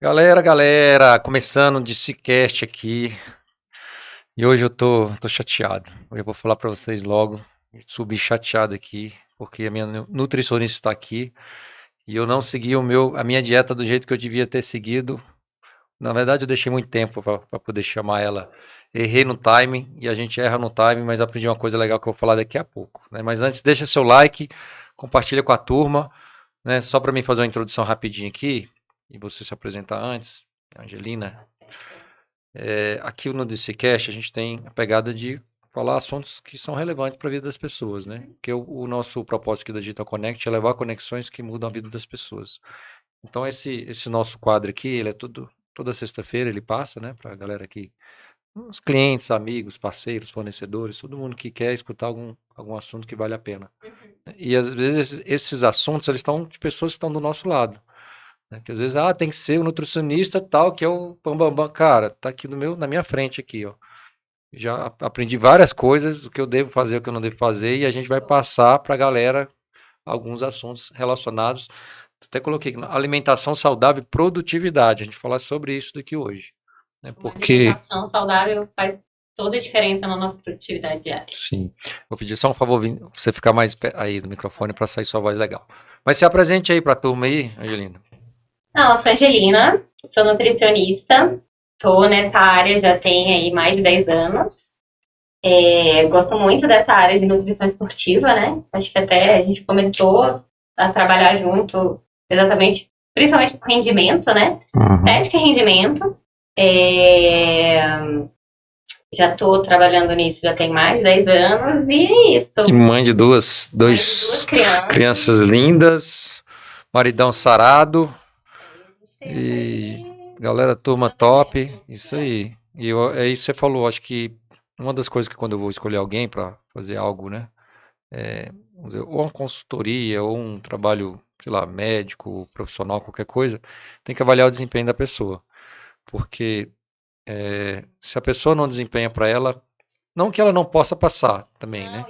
Galera, começando o Discast aqui. E hoje eu tô chateado. Eu vou falar pra vocês logo. Subi chateado aqui, porque a minha nutricionista está aqui e eu não segui a minha dieta do jeito que eu devia ter seguido. Na verdade, eu deixei muito tempo para poder chamar ela. Errei no timing e a gente erra no timing, mas eu aprendi uma coisa legal que eu vou falar daqui a pouco, né? Mas antes, deixa seu like, compartilha com a turma, né? Só para mim fazer uma introdução rapidinho aqui e você se apresentar antes, Angelina. Aqui no DCCast a gente tem a pegada de falar assuntos que são relevantes para a vida das pessoas, né? Que o nosso propósito aqui da Digital Connect é levar conexões que mudam a vida das pessoas. Então esse nosso quadro aqui, ele é toda sexta-feira ele passa, né, para a galera aqui, os clientes, amigos, parceiros, fornecedores, todo mundo que quer escutar algum assunto que vale a pena. E às vezes esses assuntos eles estão de pessoas que estão do nosso lado. Né? Que às vezes, tem que ser o nutricionista tal, que é o bambambam. Cara, tá aqui na minha frente aqui, ó. Já aprendi várias coisas, o que eu devo fazer, o que eu não devo fazer, e a gente vai passar para a galera alguns assuntos relacionados. Até coloquei aqui, alimentação saudável e produtividade. A gente vai falar sobre isso daqui hoje. Né? Porque. Alimentação saudável faz toda a diferença na nossa produtividade diária. Sim. Vou pedir só um favor, você ficar mais aí do microfone para sair sua voz legal. Mas se apresente aí para a turma aí, Angelina. Não, eu sou a Angelina, sou nutricionista, estou nessa área já tem aí mais de 10 anos. Gosto muito dessa área de nutrição esportiva, né? Acho que até a gente começou a trabalhar junto exatamente, principalmente com rendimento, né? Estética e rendimento. Já estou trabalhando nisso já tem mais de 10 anos e é isso. E mãe de duas crianças lindas, maridão sarado. E galera, turma top, isso aí. E é isso que você falou, acho que uma das coisas que quando eu vou escolher alguém para fazer algo, né, vamos dizer, ou uma consultoria, ou um trabalho, sei lá, médico, profissional, qualquer coisa, tem que avaliar o desempenho da pessoa. Porque se a pessoa não desempenha para ela, não que ela não possa passar também, não, né?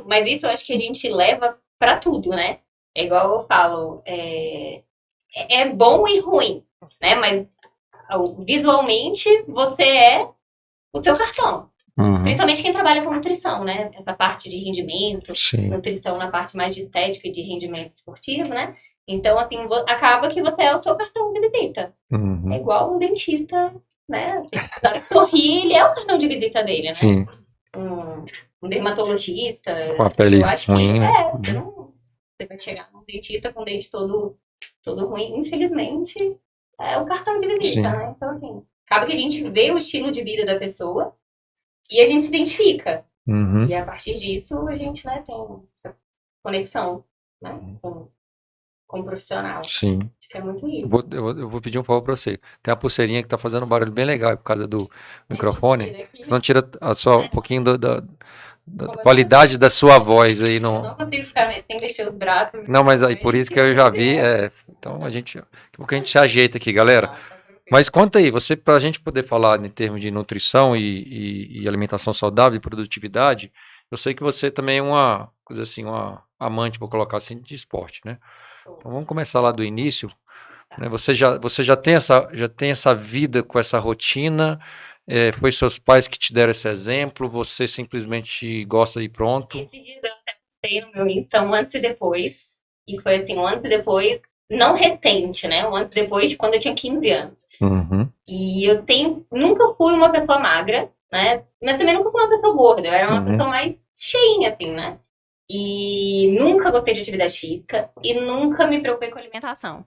Mas isso eu acho que a gente leva para tudo, né? É igual eu falo, é bom e ruim, né? Mas visualmente você é o seu cartão. Principalmente quem trabalha com nutrição, né? Essa parte de rendimento, Sim. Nutrição na parte mais de estética e de rendimento esportivo, né? Então, assim, acaba que você é o seu cartão de visita. É igual um dentista, né? Na hora que sorri, ele é o cartão de visita dele, né? Sim. Um dermatologista. Com a pele eu acho ruim, que né? você vai chegar num dentista com o dente todo ruim, infelizmente, é o cartão de visita, né? Então, assim, acaba que a gente vê o estilo de vida da pessoa e a gente se identifica. E a partir disso, a gente, né, tem essa conexão, né, com o profissional. Sim. Acho que é muito isso. Eu vou pedir um favor para você. Tem uma pulseirinha que tá fazendo um barulho bem legal por causa do microfone. Senão tira um pouquinho da qualidade da sua voz aí. Eu não consigo ficar sem mexer os braços. Não, mas aí por isso que eu já vi. Então daqui a pouco a gente se ajeita aqui, galera. Mas conta aí, pra gente poder falar em termos de nutrição e alimentação saudável e produtividade, eu sei que você também é uma coisa assim, uma amante, vou colocar assim, de esporte, né? Então vamos começar lá do início. Né? Você já tem essa vida com essa rotina? Foi seus pais que te deram esse exemplo? Você simplesmente gosta e pronto? Esses dias eu até postei no meu Insta um antes e depois. E foi assim, um antes e depois, não recente, né? Um antes e depois de quando eu tinha 15 anos. E eu nunca fui uma pessoa magra, né? Mas também nunca fui uma pessoa gorda. Eu era uma pessoa mais cheinha, assim, né? E nunca gostei de atividade física e nunca me preocupei com alimentação.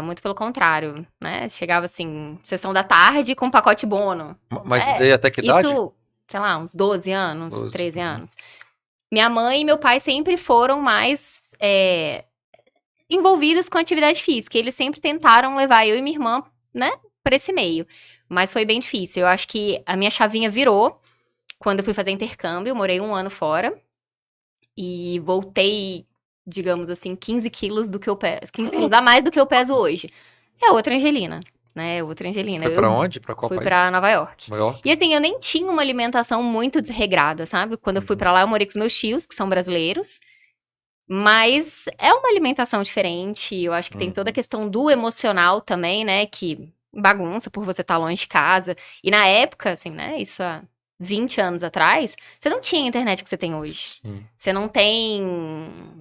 Muito pelo contrário, né? Chegava assim, sessão da tarde com um pacote Bono. Mas daí até que idade? Isso, sei lá, uns 12 anos, 13 anos. Minha mãe e meu pai sempre foram mais envolvidos com atividade física. Eles sempre tentaram levar eu e minha irmã, né, para esse meio. Mas foi bem difícil. Eu acho que a minha chavinha virou quando eu fui fazer intercâmbio. Eu morei 1 ano fora. E voltei, digamos assim, 15 quilos do que eu peso. 15 quilos a mais do que eu peso hoje. É outra Angelina, né? Outra Angelina. Foi pra onde? Pra qual país? Fui pra Nova York. Nova York. E assim, eu nem tinha uma alimentação muito desregrada, sabe? Quando eu fui pra lá, eu morei com os meus tios, que são brasileiros. Mas é uma alimentação diferente, eu acho que tem toda a questão do emocional também, né, que bagunça por você estar longe de casa. E na época, assim, né, isso há 20 anos atrás, você não tinha a internet que você tem hoje. Você não tem,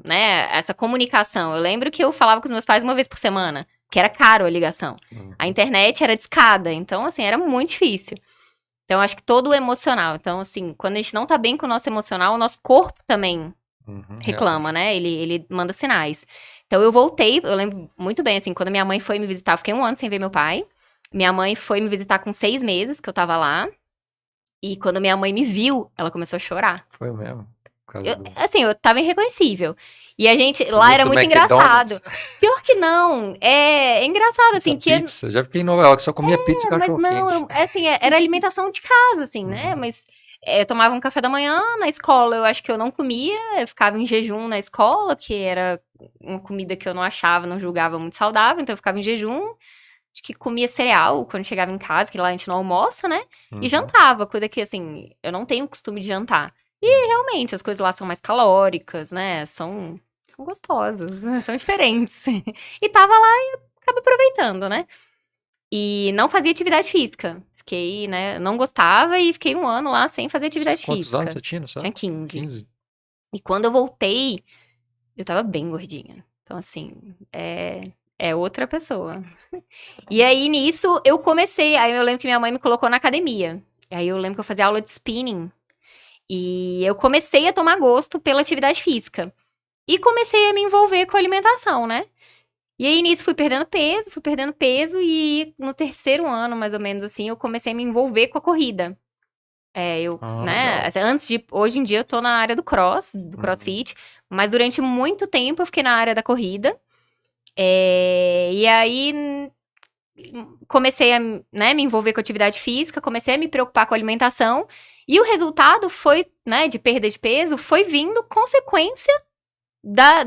né, essa comunicação. Eu lembro que eu falava com os meus pais uma vez por semana, que era caro a ligação. A internet era discada, então, assim, era muito difícil. Então, acho que todo o emocional. Então, assim, quando a gente não tá bem com o nosso emocional, o nosso corpo também reclama, né? Ele manda sinais. Então, eu voltei, eu lembro muito bem, assim, quando minha mãe foi me visitar, eu fiquei 1 ano sem ver meu pai. Minha mãe foi me visitar com 6 meses, que eu tava lá. E quando minha mãe me viu, ela começou a chorar. Foi mesmo? Assim, eu tava irreconhecível. E a gente, lá era muito engraçado. Pior que não, é engraçado, assim, que... Pizza, eu já fiquei em Nova York, só comia pizza e cachorro mas não, assim, era alimentação de casa, assim, né? Mas eu tomava um café da manhã, na escola eu acho que eu não comia, eu ficava em jejum na escola, que era uma comida que eu não achava, não julgava muito saudável, então eu ficava em jejum. Acho que comia cereal quando chegava em casa, que lá a gente não almoça, né? E jantava, coisa que, assim, eu não tenho costume de jantar. E realmente, as coisas lá são mais calóricas, né? São gostosas, são diferentes. E tava lá e acaba aproveitando, né? E não fazia atividade física. Fiquei, né? Não gostava e fiquei 1 ano lá sem fazer atividade Quantos física. anos você tinha, não sabe? Tinha 15. 15. E quando eu voltei, eu tava bem gordinha. Então, assim, é outra pessoa. E aí, nisso, eu comecei. Aí eu lembro que minha mãe me colocou na academia. E aí eu lembro que eu fazia aula de spinning. E eu comecei a tomar gosto pela atividade física. E comecei a me envolver com a alimentação, né? E aí, nisso, fui perdendo peso. E no 3º ano, mais ou menos assim, eu comecei a me envolver com a corrida. Né? Hoje em dia, eu tô na área do crossfit. Mas durante muito tempo, eu fiquei na área da corrida. E aí, comecei a, né, me envolver com atividade física, comecei a me preocupar com a alimentação. E o resultado foi, né, de perda de peso, foi vindo consequência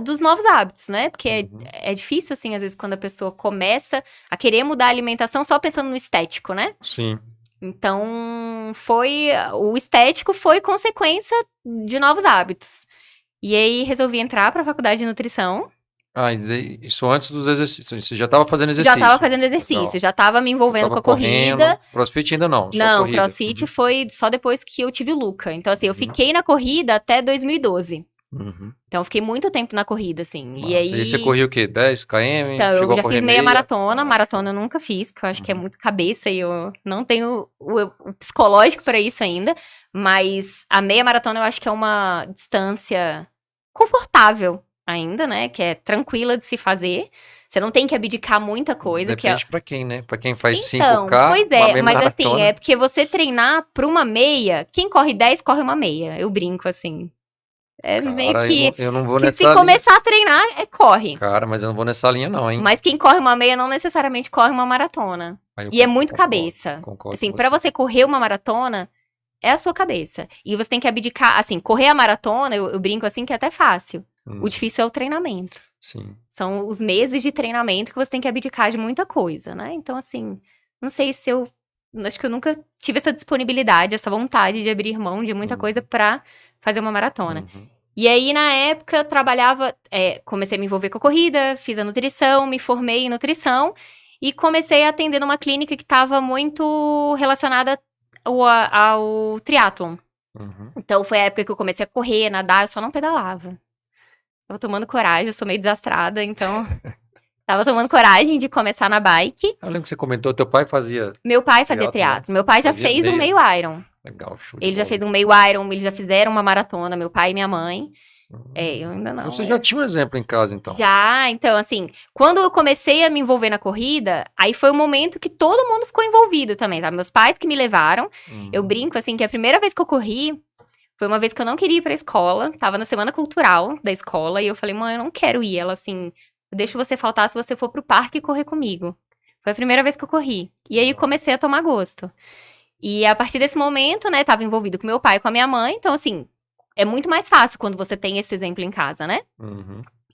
dos novos hábitos, né? Porque é difícil, assim, às vezes, quando a pessoa começa a querer mudar a alimentação só pensando no estético, né? Sim. Então, o estético foi consequência de novos hábitos. E aí, resolvi entrar para a faculdade de nutrição. Isso antes dos exercícios. Você já estava fazendo exercício? Já estava fazendo exercício, já estava me envolvendo com a corrida. Crossfit ainda não? Não, corrida. crossfit foi só depois que eu tive o Luca. Então, assim, eu fiquei na corrida até 2012. Então, eu fiquei muito tempo na corrida, assim. E aí você corria o quê? 10 km? Então, eu já fiz meia maratona. Maratona eu nunca fiz, porque eu acho que é muito cabeça e eu não tenho o psicológico para isso ainda. Mas a meia maratona eu acho que é uma distância confortável ainda, né? Que é tranquila de se fazer. Você não tem que abdicar muita coisa. Depende pra quem, né? Pra quem faz então, 5K, pois é, mas maratona. assim, é porque você treinar pra uma meia, quem corre 10, corre uma meia. Eu brinco, assim. Meio que... eu não vou que nessa se começar a treinar, corre. Cara, mas eu não vou nessa linha não, hein? Mas quem corre uma meia não necessariamente corre uma maratona. E é muito cabeça. Concordo assim, pra você correr uma maratona, é a sua cabeça. E você tem que abdicar, assim, correr a maratona, eu brinco assim que é até fácil. O difícil é o treinamento. Sim. São os meses de treinamento que você tem que abdicar de muita coisa, né? Então, assim, não sei se acho que eu nunca tive essa disponibilidade, essa vontade de abrir mão de muita coisa pra fazer uma maratona. E aí, na época, eu trabalhava, comecei a me envolver com a corrida, fiz a nutrição, me formei em nutrição e comecei a atender numa clínica que estava muito relacionada ao triatlon. Então, foi a época que eu comecei a correr, nadar, eu só não pedalava. Tava tomando coragem, eu sou meio desastrada, então... Tava tomando coragem de começar na bike. Eu lembro que você comentou, teu pai fazia... Meu pai fazia triatlo. Meu pai já fez um meio Iron. Legal, show. Ele já fez um meio Iron, eles já fizeram uma maratona, meu pai e minha mãe. Eu ainda não. Você já tinha um exemplo em casa, então? Já, então, assim, quando eu comecei a me envolver na corrida, aí foi o momento que todo mundo ficou envolvido também, tá? Meus pais que me levaram. Eu brinco, assim, que a primeira vez que eu corri, foi uma vez que eu não queria ir pra escola, tava na semana cultural da escola, e eu falei, mãe, eu não quero ir. Ela, assim... Deixa você faltar se você for pro parque e correr comigo. Foi a primeira vez que eu corri. E aí, comecei a tomar gosto. E a partir desse momento, né, tava envolvido com meu pai e com a minha mãe. Então, assim, é muito mais fácil quando você tem esse exemplo em casa, né?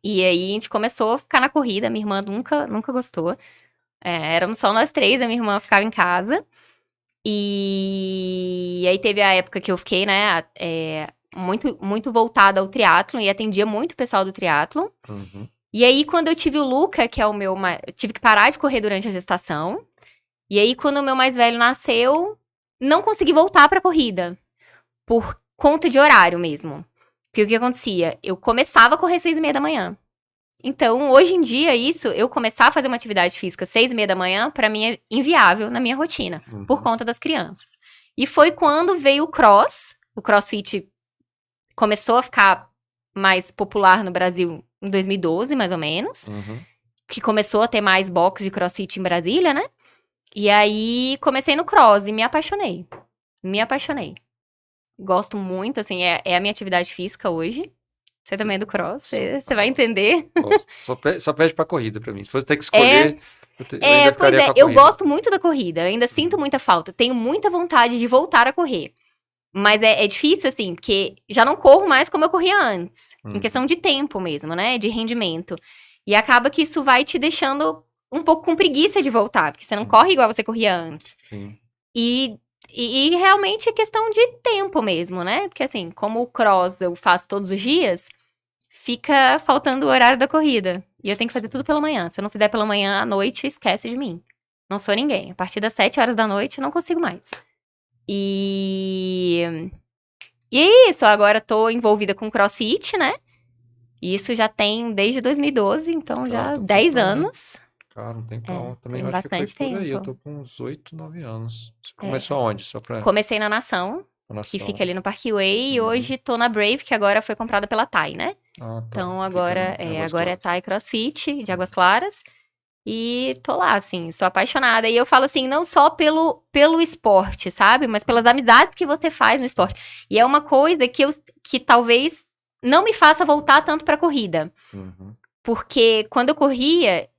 E aí, a gente começou a ficar na corrida. Minha irmã nunca gostou. Éramos só nós 3, a minha irmã ficava em casa. E aí, teve a época que eu fiquei, né, muito, muito voltada ao triatlon e atendia muito o pessoal do triatlon. E aí, quando eu tive o Luca, que é o meu... Eu tive que parar de correr durante a gestação. E aí, quando o meu mais velho nasceu, não consegui voltar pra corrida. Por conta de horário mesmo. Porque o que acontecia? Eu começava a correr 6h30 da manhã. Então, hoje em dia, eu começar a fazer uma atividade física 6h30 da manhã, pra mim é inviável na minha rotina. Por conta das crianças. E foi quando veio o CrossFit começou a ficar mais popular no Brasil em 2012, mais ou menos. Que começou a ter mais box de CrossFit em Brasília, né? E aí, comecei no cross e me apaixonei. Me apaixonei. Gosto muito, assim, é a minha atividade física hoje. Você também é do cross, você vai entender. Só pede pra corrida pra mim. Se fosse ter que escolher, eu ainda ficaria com a eu corrida. gosto muito da corrida, eu ainda sinto muita falta. Tenho muita vontade de voltar a correr. Mas é difícil, assim, porque já não corro mais como eu corria antes. Em questão de tempo mesmo, né? De rendimento. E acaba que isso vai te deixando um pouco com preguiça de voltar. Porque você não corre igual você corria antes. Sim. E realmente é questão de tempo mesmo, né? Porque assim, como o cross eu faço todos os dias, fica faltando o horário da corrida. E eu tenho que fazer tudo pela manhã. Se eu não fizer pela manhã, à noite, esquece de mim. Não sou ninguém. A partir das 7 horas da noite, não consigo mais. E é isso, agora tô envolvida com CrossFit, né? Isso já tem desde 2012, então já 10 anos. Cara, não tem pau. Também tem acho que foi bastante por aí. tempo. Eu tô com uns 8, 9 anos. Você começou aonde? Só pra... Comecei na Nação, que fica ali no Parkway, e hoje tô na Brave, que agora foi comprada pela Thai, né? Ah, tá. Então agora Águas é Claras. Thai CrossFit, de Águas Claras. E tô lá, assim, sou apaixonada. E eu falo assim, não só pelo esporte, sabe? Mas pelas amizades que você faz no esporte. E é uma coisa que talvez não me faça voltar tanto pra corrida. Porque quando eu corria,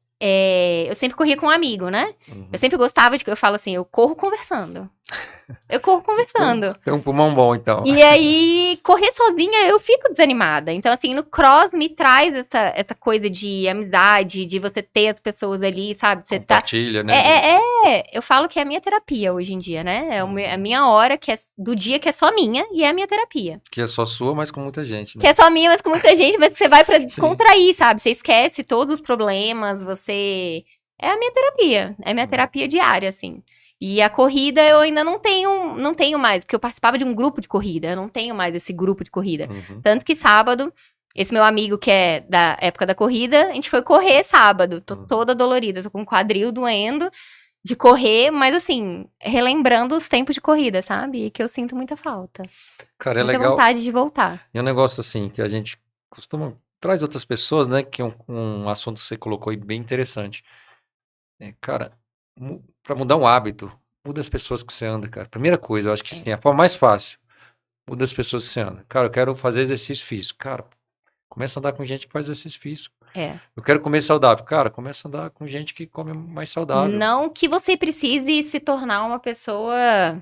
eu sempre corria com um amigo, né? Eu sempre gostava eu falo assim, eu corro conversando. Eu corro conversando. Tem um pulmão bom, então. E aí, correr sozinha, eu fico desanimada. Então, assim, no cross me traz essa coisa de amizade, de você ter as pessoas ali, sabe? Você Compartilha, né? Eu falo que é a minha terapia hoje em dia, né? É a minha hora do dia que é só minha e é a minha terapia. Que é só sua, mas com muita gente, né? Que é só minha, mas com muita gente, mas que você vai pra descontrair, sabe? Você esquece todos os problemas, você... É a minha terapia. É a minha terapia diária, assim. E a corrida eu ainda não tenho mais, porque eu participava de um grupo de corrida, eu não tenho mais esse grupo de corrida. Tanto que sábado, esse meu amigo que é da época da corrida, a gente foi correr sábado, tô toda dolorida, tô com o quadril doendo de correr, mas assim, relembrando os tempos de corrida, sabe? E que eu sinto muita falta. Cara, é muita legal. vontade de voltar. E um negócio assim, que a gente costuma... Traz outras pessoas, né? Que é um assunto que você colocou aí bem interessante. Cara... Pra mudar um hábito, muda as pessoas que você anda, cara. Primeira coisa, eu acho que assim, a forma mais fácil, muda as pessoas que você anda. Cara, eu quero fazer exercício físico. Cara, começa a andar com gente que faz exercício físico. Eu quero comer saudável. Cara, começa a andar com gente que come mais saudável. Não que você precise se tornar uma pessoa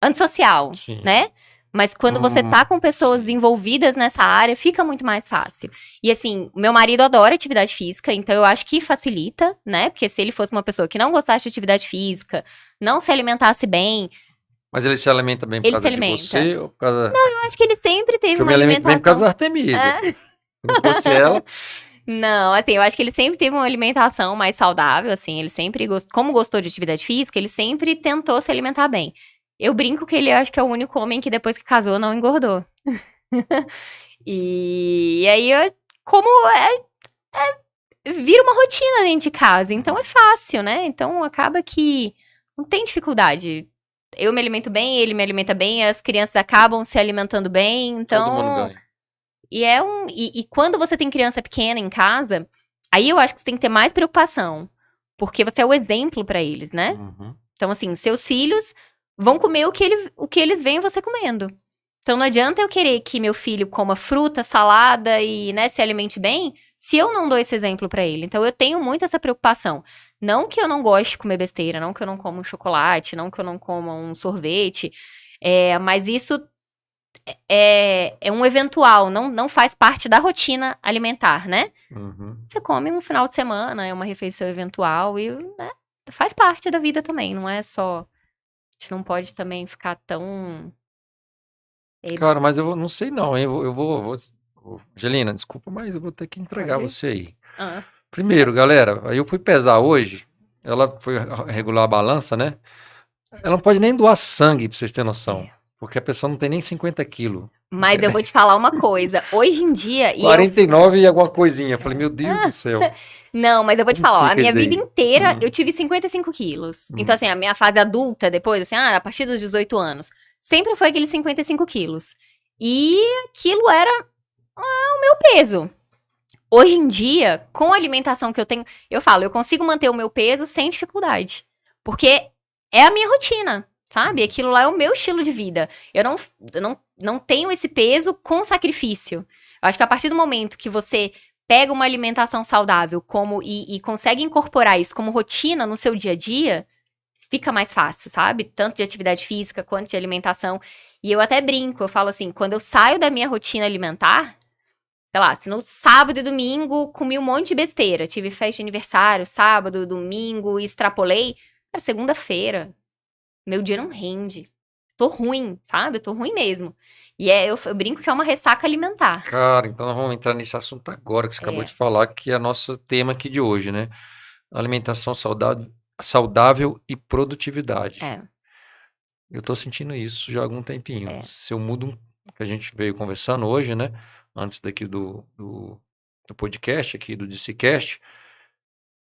antissocial, né? Mas quando você tá com pessoas envolvidas nessa área, fica muito mais fácil. E assim, meu marido adora atividade física, então eu acho que facilita, né? Porque se ele fosse uma pessoa que não gostasse de atividade física, não se alimentasse bem... Mas ele se alimenta bem por causa de você ou por causa... Não, eu acho que ele sempre teve uma alimentação... Eu me alimento bem por causa da Artemisa. Se não fosse ela... Não, assim, eu acho que ele sempre teve uma alimentação mais saudável, assim, ele sempre, como gostou de atividade física, ele sempre tentou se alimentar bem. Eu brinco que ele acho que é o único homem que depois que casou não engordou. E aí, como vira uma rotina dentro de casa, então é fácil, né? Então acaba que não tem dificuldade. Eu me alimento bem, ele me alimenta bem, as crianças acabam se alimentando bem, então... Todo mundo ganha. E quando você tem criança pequena em casa, aí eu acho que você tem que ter mais preocupação. Porque você é o exemplo pra eles, né? Então, assim, seus filhos vão comer o que eles veem você comendo. Então, não adianta eu querer que meu filho coma fruta, salada e, né, se alimente bem, se eu não dou esse exemplo pra ele. Então, eu tenho muito essa preocupação. Não que eu não goste de comer besteira, não que eu não como um chocolate, não que eu não coma um sorvete, mas isso é um eventual, não faz parte da rotina alimentar, né? Você come um final de semana, é uma refeição eventual e, né, faz parte da vida também, não é só... A gente não pode também ficar tão Cara, mas eu não sei não, hein? Angelina, desculpa, mas eu vou ter que entregar Pode? você aí. Ah, Primeiro, galera, aí eu fui pesar hoje, ela foi regular a balança, né? Ela não pode nem doar sangue, pra vocês terem noção. Porque a pessoa não tem nem 50 quilos. mas eu vou te falar uma coisa. Hoje em dia, 49 e alguma coisinha. Eu falei, meu Deus do céu. Não, mas eu vou te Como falar, ó, a fica minha isso daí? vida inteira eu tive 55 quilos. Então, assim, a minha fase adulta, depois, assim, a partir dos 18 anos, sempre foi aqueles 55 quilos. E aquilo era o meu peso. Hoje em dia, com a alimentação que eu tenho, eu falo, eu consigo manter o meu peso sem dificuldade. Porque é a minha rotina, sabe? Aquilo lá é o meu estilo de vida. Eu não tenho esse peso com sacrifício. Eu acho que a partir do momento que você pega uma alimentação saudável e consegue incorporar isso como rotina no seu dia a dia, fica mais fácil, sabe? Tanto de atividade física quanto de alimentação. E eu até brinco, eu falo assim, quando eu saio da minha rotina alimentar, sei lá, se no sábado e domingo comi um monte de besteira, tive festa de aniversário, sábado, domingo, e extrapolei, era segunda-feira, meu dia não rende. Tô ruim, sabe? Eu tô ruim mesmo. E eu brinco que é uma ressaca alimentar. Cara, então nós vamos entrar nesse assunto agora que você acabou de falar, que é nosso tema aqui de hoje, né? Alimentação saudável e produtividade. É. Eu tô sentindo isso já há algum tempinho. É. Se eu mudo, que a gente veio conversando hoje, né? Antes daqui do podcast aqui, do DCcast.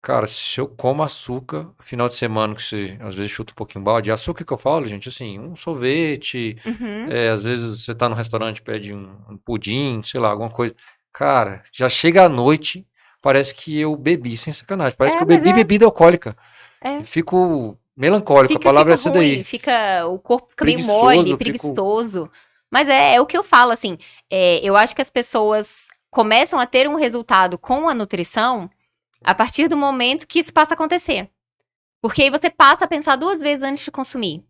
Cara, se eu como açúcar, final de semana que você às vezes chuta um pouquinho balde, açúcar que eu falo, gente, assim, um sorvete, Uhum. às vezes você tá no restaurante, pede um pudim, sei lá, alguma coisa. Cara, já chega à noite, parece que eu bebi, sem sacanagem, parece que eu mas bebi bebida alcoólica. É. Fico melancólico, a palavra é essa ruim, daí. o corpo fica meio Preguiçoso, mole, fico- preguiçoso. Mas é o que eu falo, assim, eu acho que as pessoas começam a ter um resultado com a nutrição a partir do momento que isso passa a acontecer. Porque aí você passa a pensar 2 vezes antes de consumir,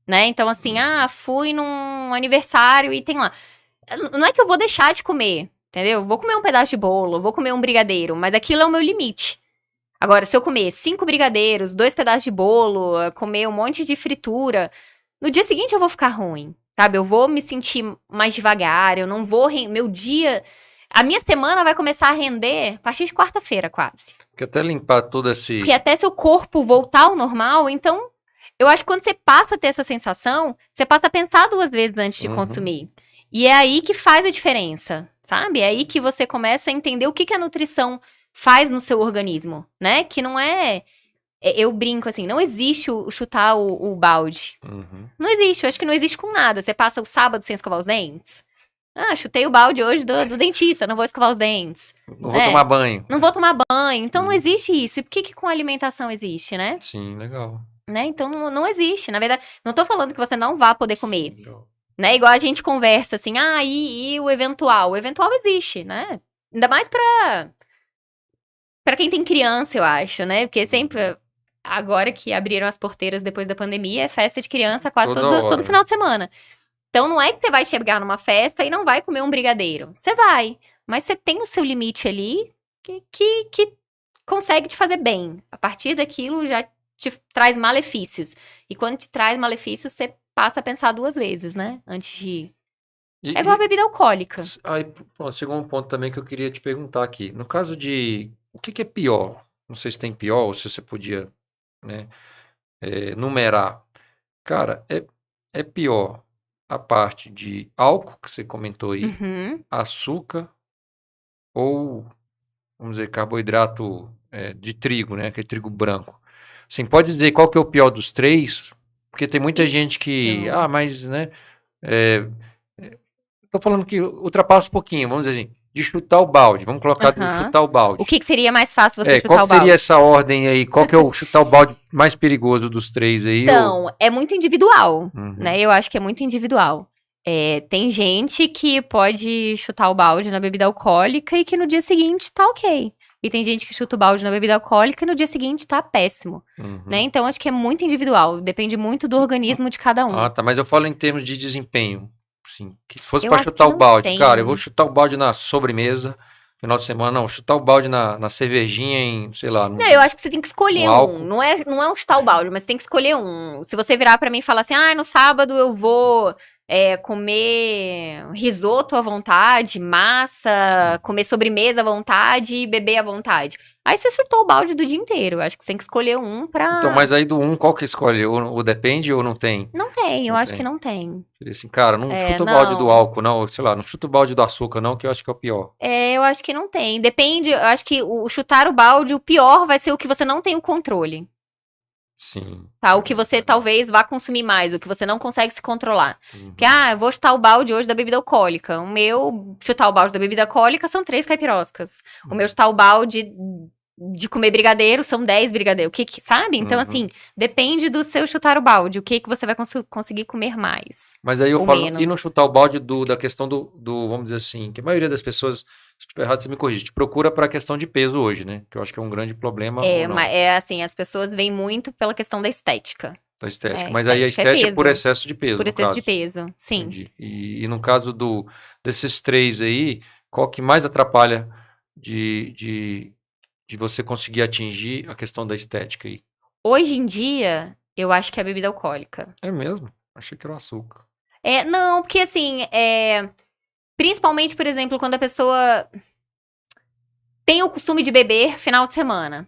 né? Então, assim, fui num aniversário e tem lá. Não é que eu vou deixar de comer, entendeu? Vou comer um pedaço de bolo, vou comer um brigadeiro, mas aquilo é o meu limite. Agora, se eu comer 5 brigadeiros, 2 pedaços de bolo, comer um monte de fritura, no dia seguinte eu vou ficar ruim, sabe? Eu vou me sentir mais devagar, eu não vou... Meu dia... A minha semana vai começar a render a partir de quarta-feira, quase. Porque até limpar todo esse... Porque até seu corpo voltar ao normal, então... Eu acho que quando você passa a ter essa sensação, você passa a pensar 2 vezes antes de consumir. E é aí que faz a diferença, sabe? É aí que você começa a entender o que a nutrição faz no seu organismo, né? Que não é... Eu brinco assim, não existe chutar o balde. Não existe, eu acho que não existe com nada. Você passa o sábado sem escovar os dentes. Chutei o balde hoje do dentista, não vou escovar os dentes. Não vou tomar banho. Não vou tomar banho. Então não existe isso. E por que com a alimentação existe, né? Sim, legal. Né? Então não existe. Na verdade, não tô falando que você não vá poder comer. Legal. Né? Igual a gente conversa assim, e o eventual? O eventual existe, né? Ainda mais pra quem tem criança, eu acho, né? Porque sempre, agora que abriram as porteiras depois da pandemia, é festa de criança quase todo final de semana. Então não é que você vai chegar numa festa e não vai comer um brigadeiro. Você vai, mas você tem o seu limite ali que consegue te fazer bem. A partir daquilo já te traz malefícios. E quando te traz malefícios, você passa a pensar 2 vezes, né? Antes de ir. É igual a bebida alcoólica. Aí, pronto, chegou um ponto também que eu queria te perguntar aqui. No caso de... O que é pior? Não sei se tem pior ou se você podia, né, numerar. Cara, é pior a parte de álcool, que você comentou aí, açúcar ou, vamos dizer, carboidrato de trigo, né? Aquele trigo branco. Assim, pode dizer qual que é o pior dos 3? Porque tem muita gente que... mas, né... Tô falando que ultrapassa um pouquinho, vamos dizer assim, de chutar o balde. Vamos colocar de chutar o balde. O que seria mais fácil você chutar o balde? Qual seria essa ordem aí? Qual que é o chutar o balde mais perigoso dos 3 aí? Então, é muito individual, né? Eu acho que é muito individual. Tem gente que pode chutar o balde na bebida alcoólica e que no dia seguinte tá ok. E tem gente que chuta o balde na bebida alcoólica e no dia seguinte tá péssimo, né? Então, acho que é muito individual. Depende muito do organismo de cada um. Tá. Mas eu falo em termos de desempenho. Assim, que se fosse pra chutar o balde, cara, eu vou chutar o balde na sobremesa, final de semana, não, chutar o balde na cervejinha em, sei lá... Não, eu acho que você tem que escolher um. Não é um chutar o balde, mas tem que escolher um. Se você virar pra mim e falar assim, no sábado eu vou comer risoto à vontade, massa, comer sobremesa à vontade e beber à vontade. Aí você surtou o balde do dia inteiro. Acho que você tem que escolher um pra... Então, mas aí do 1, qual que escolhe? Ou depende ou não tem? Não tem, eu Não acho tem. que não tem. Assim, cara, não chuta o não. balde do álcool, não. Sei lá, não chuta o balde do açúcar, não, que eu acho que é o pior. Eu acho que não tem. Depende, eu acho que o chutar o balde, o pior vai ser o que você não tem o controle. Sim. Tá? O que você talvez vá consumir mais, o que você não consegue se controlar. Uhum. Que, eu vou chutar o balde hoje da bebida alcoólica. O meu chutar o balde da bebida alcoólica são 3 caipiroscas. O meu chutar o balde de comer brigadeiro são 10 brigadeiros. Sabe? Então, assim, depende do seu chutar o balde. O que você vai conseguir comer mais. Mas aí eu ou falo, menos. e não chutar o balde da questão do, vamos dizer assim, que a maioria das pessoas, se estiver errado, você me corrige, te procura para a questão de peso hoje, né? Que eu acho que é um grande problema. Mas assim, as pessoas vêm muito pela questão da estética. Da estética. Mas aí a estética estética é por excesso de peso, Por excesso de peso, sim. Entendi. E no caso desses 3 aí, qual que mais atrapalha de você conseguir atingir a questão da estética aí? Hoje em dia, eu acho que é a bebida alcoólica. É mesmo? Achei que era o açúcar. Não, porque assim, principalmente, por exemplo, quando a pessoa tem o costume de beber final de semana,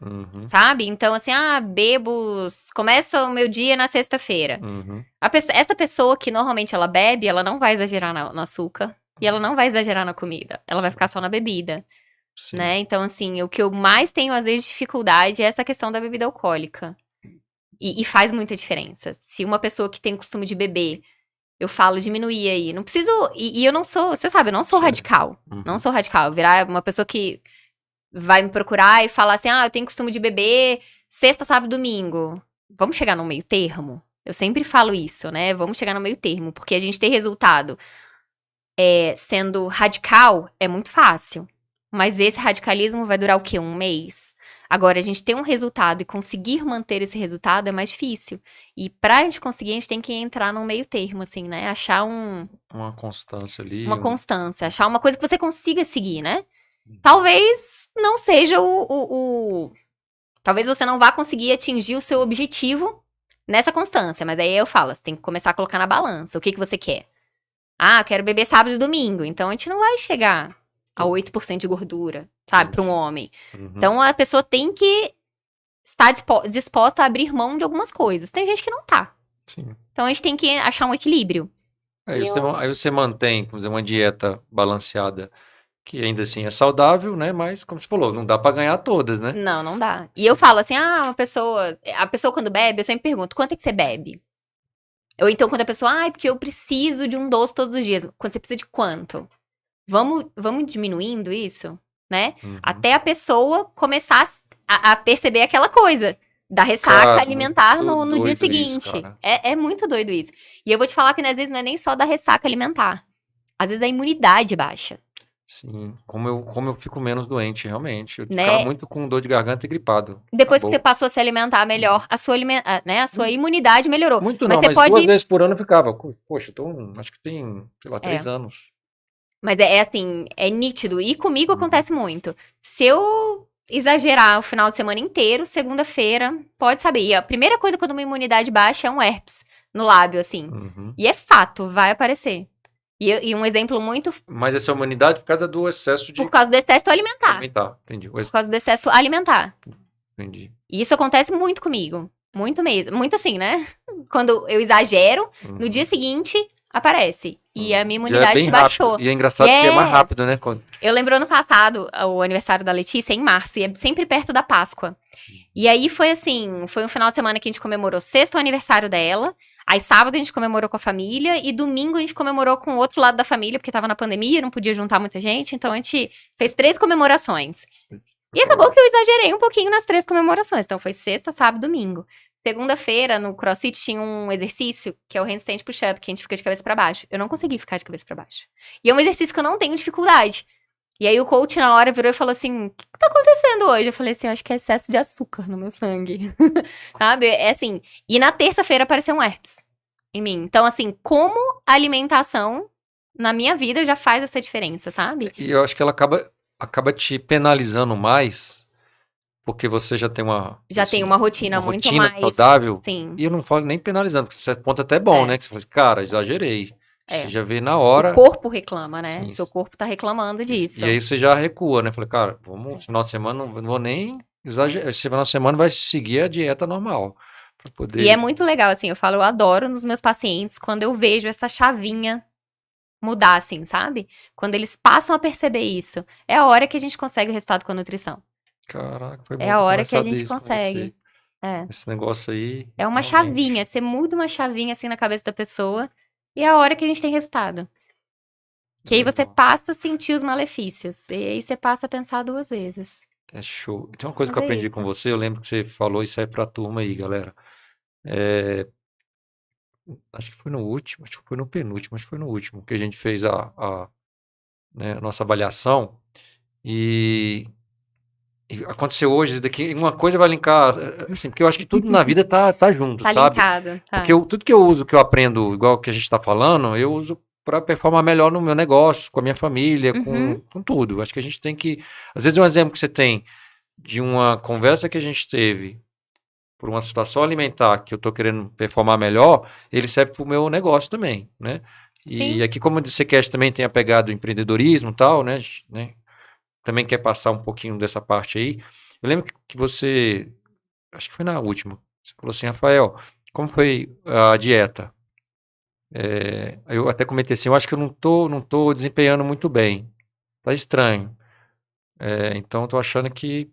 sabe? Então, assim, bebo, começa o meu dia na sexta-feira. Essa pessoa que normalmente ela bebe, ela não vai exagerar no açúcar e ela não vai exagerar na comida. Ela vai ficar só na bebida, né? Então, assim, o que eu mais tenho, às vezes, dificuldade é essa questão da bebida alcoólica. E faz muita diferença. Se uma pessoa que tem o costume de beber, eu falo, diminuir aí. Não preciso... E eu não sou... Você sabe, eu não sou radical. Não sou radical. Virar uma pessoa que vai me procurar e falar assim, eu tenho costume de beber sexta, sábado, domingo. Vamos chegar no meio termo? Eu sempre falo isso, né? Vamos chegar no meio termo. Porque a gente ter resultado sendo radical é muito fácil. Mas esse radicalismo vai durar o quê? 1 mês? Agora, a gente ter um resultado e conseguir manter esse resultado é mais difícil. E pra gente conseguir, a gente tem que entrar num meio termo, assim, né? Achar uma constância ali. Uma constância. Achar uma coisa que você consiga seguir, né? Talvez não seja Talvez você não vá conseguir atingir o seu objetivo nessa constância. Mas aí eu falo, você tem que começar a colocar na balança. O que você quer? Eu quero beber sábado e domingo. Então, a gente não vai chegar a 8% de gordura, sabe? Para um homem. Então, a pessoa tem que estar disposta a abrir mão de algumas coisas. Tem gente que não tá. Sim. Então, a gente tem que achar um equilíbrio. Aí você mantém, vamos dizer, uma dieta balanceada, que ainda assim é saudável, né? Mas, como você falou, não dá pra ganhar todas, né? Não dá. E eu falo assim, a pessoa quando bebe, eu sempre pergunto, quanto é que você bebe? Ou então quando a pessoa, porque eu preciso de um doce todos os dias. Quando você precisa de quanto? Vamos diminuindo isso, né? Até a pessoa começar a perceber aquela coisa da ressaca alimentar no dia seguinte. Isso, é muito doido isso. E eu vou te falar que às vezes não é nem só da ressaca alimentar. Às vezes a imunidade baixa. Sim, como eu fico menos doente, realmente. Eu ficava muito com dor de garganta e gripado. Depois que você passou a se alimentar melhor, a sua imunidade melhorou. Muito não, mas 2 vezes por ano eu ficava. Poxa, acho que tem, sei lá, 3 anos. Mas assim, é nítido. E comigo acontece muito. Se eu exagerar o final de semana inteiro, segunda-feira, pode saber. E a primeira coisa quando uma imunidade baixa é um herpes no lábio, assim. E é fato, vai aparecer. E um exemplo muito... Mas essa imunidade por causa do excesso de... Por causa do excesso alimentar. Entendi. Por causa do excesso alimentar. Entendi. E isso acontece muito comigo. Muito mesmo. Muito assim, né? Quando eu exagero, no dia seguinte, aparece. E a minha imunidade que baixou. Rápido. E é engraçado que é mais rápido, né? Eu lembro ano passado, o aniversário da Letícia é em março. E é sempre perto da Páscoa. E aí foi assim, foi um final de semana que a gente comemorou sexto aniversário dela. Aí sábado a gente comemorou com a família. E domingo a gente comemorou com o outro lado da família, porque tava na pandemia, não podia juntar muita gente. Então a gente fez 3 comemorações. E acabou que eu exagerei um pouquinho nas 3 comemorações. Então foi sexta, sábado, domingo. Segunda-feira, no CrossFit, tinha um exercício, que é o handstand push-up, que a gente fica de cabeça pra baixo. Eu não consegui ficar de cabeça pra baixo. E é um exercício que eu não tenho dificuldade. E aí o coach, na hora, virou e falou assim, o que tá acontecendo hoje? Eu falei assim, eu acho que é excesso de açúcar no meu sangue. Sabe? É assim. E na terça-feira apareceu um herpes em mim. Então, assim, como a alimentação na minha vida já faz essa diferença, sabe? E eu acho que ela acaba te penalizando mais, porque você já tem uma... tem uma rotina muito mais... saudável. Sim. E eu não falo nem penalizando, porque certo ponto até bom, né? Que você fala assim, cara, exagerei. É. Você já vê na hora. O corpo reclama, né? Sim. Seu corpo tá reclamando disso. E aí você já recua, né? Falei, cara, vamos, final de semana não vou nem exagerar. Esse final de semana vai seguir a dieta normal. Pra poder... E é muito legal, assim, eu adoro nos meus pacientes quando eu vejo essa chavinha mudar, assim, sabe? Quando eles passam a perceber isso. É a hora que a gente consegue o resultado com a nutrição. Caraca, foi bom É a hora que a conversar gente disso com consegue. você. É. Esse negócio aí. É uma realmente. chavinha, você muda uma chavinha assim na cabeça da pessoa e é a hora que a gente tem resultado. Que aí você Legal. passa a sentir os malefícios. E aí você passa a pensar 2 vezes. É show. Tem uma coisa Mas que eu é aprendi isso. com você, eu lembro que você falou isso aí pra turma aí, galera. Acho que foi no último, acho que foi no penúltimo, acho que foi no último, que a gente fez né, a nossa avaliação. E aconteceu hoje, daqui uma coisa vai linkar, assim, porque eu acho que tudo na vida tá junto, Tá sabe? linkado. Tá. Porque tudo que eu uso, que eu aprendo, igual que a gente está falando, eu uso para performar melhor no meu negócio, com a minha família, Uhum. com tudo. Acho que a gente tem que. Às vezes, um exemplo que você tem de uma conversa que a gente teve por uma situação alimentar que eu estou querendo performar melhor, ele serve para o meu negócio também, né? E Sim. aqui, como o DCCast também tem a pegada do empreendedorismo e tal, né? Também quer passar um pouquinho dessa parte aí. Eu lembro que você, acho que foi na última, você falou assim, Rafael, como foi a dieta? Eu até comentei assim, eu acho que eu não tô desempenhando muito bem. Tá estranho. Então eu tô achando que,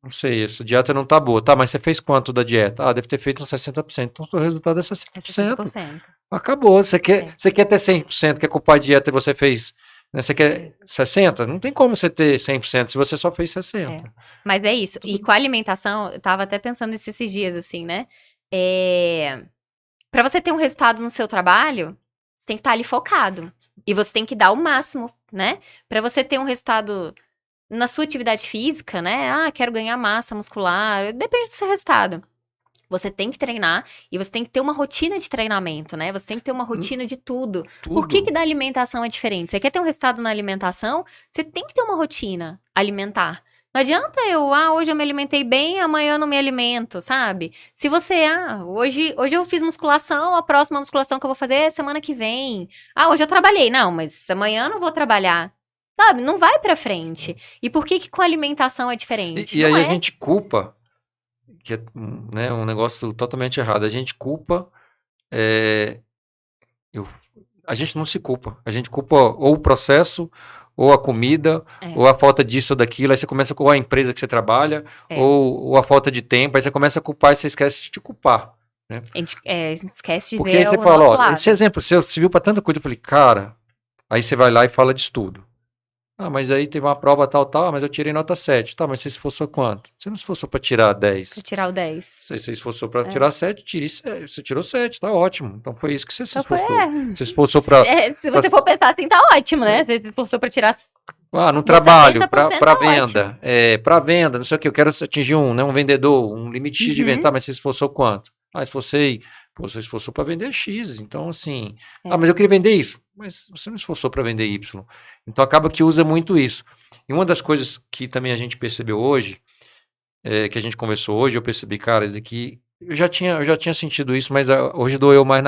não sei, essa dieta não tá boa. Tá, mas você fez quanto da dieta? Ah, deve ter feito uns 60%. Então o resultado é É 60%. 60%. Acabou. Você É. quer ter 100%, quer culpar a dieta e você fez, né, você quer 60%? Não tem como você ter 100% se você só fez 60%. Mas é isso. E com a alimentação, eu tava até pensando nisso esses dias, assim, né? Pra você ter um resultado no seu trabalho, você tem que estar ali focado. E você tem que dar o máximo, né? Pra você ter um resultado na sua atividade física, né? Ah, quero ganhar massa muscular. Depende do seu resultado. Você tem que treinar e você tem que ter uma rotina de treinamento, né? Você tem que ter uma rotina de tudo. Por que da alimentação é diferente? Você quer ter um resultado na alimentação? Você tem que ter uma rotina alimentar. Não adianta hoje eu me alimentei bem, amanhã eu não me alimento, sabe? Se você, hoje eu fiz musculação, a próxima musculação que eu vou fazer é semana que vem. Hoje eu trabalhei. Não, mas amanhã eu não vou trabalhar. Sabe? Não vai pra frente. E por que com a alimentação é diferente? E aí a gente culpa, que é, né, um negócio totalmente errado. A gente culpa, a gente não se culpa. A gente culpa ou o processo, ou a comida, ou a falta disso ou daquilo. Aí você começa a culpar a empresa que você trabalha, ou a falta de tempo. Aí você começa a culpar e você esquece de te culpar. Né? A gente esquece de Porque ver aí você o fala, nosso lado. esse exemplo seu serviu para tanta coisa. Eu falei, cara, aí você vai lá e fala de estudo. Mas aí teve uma prova tal, mas eu tirei nota 7. Tá, mas você se esforçou quanto? Você não se esforçou para tirar 10. Pra tirar o 10. Você se esforçou para tirar 7, você tirou 7, tá ótimo. Então foi isso que você se esforçou. Você se esforçou para... se você for pensar assim, tá ótimo, né? Você se esforçou pra tirar... no trabalho, para 70% venda. Para venda, não sei o que, eu quero atingir um vendedor, um limite X de venda. Tá, mas você se esforçou quanto? Você esforçou para vender X. Então, assim... mas eu queria vender isso. Mas você não esforçou para vender Y. Então acaba que usa muito isso. E uma das coisas que também a gente percebeu hoje, que a gente conversou hoje, eu percebi, cara, isso daqui... Eu já tinha sentido isso, mas hoje doeu mais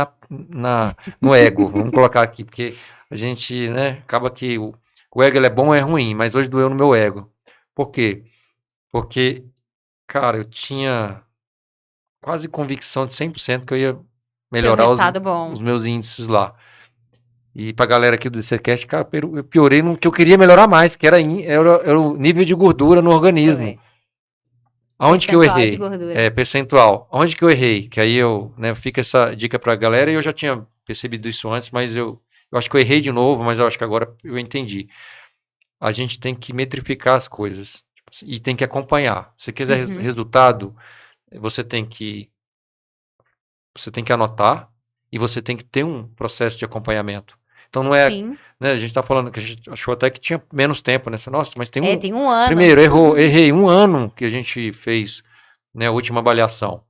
no ego. Vamos colocar aqui, porque a gente, né, acaba que o ego ele é bom ou é ruim, mas hoje doeu no meu ego. Por quê? Porque, cara, eu tinha quase convicção de 100% que eu ia melhorar os meus índices lá. E pra galera aqui do DCCast, cara, eu piorei no que eu queria melhorar mais, que era o nível de gordura no organismo. Aonde que eu errei? Percentual. Onde que eu errei? Que aí fica essa dica pra galera, e eu já tinha percebido isso antes, mas eu acho que eu errei de novo, mas eu acho que agora eu entendi. A gente tem que metrificar as coisas e tem que acompanhar. Se quiser resultado, você tem que anotar e você tem que ter um processo de acompanhamento. Então não é, né, a gente tá falando que a gente achou até que tinha menos tempo, né? Nossa, mas tem um ano. Primeiro, errei 1 ano que a gente fez, né, a última avaliação.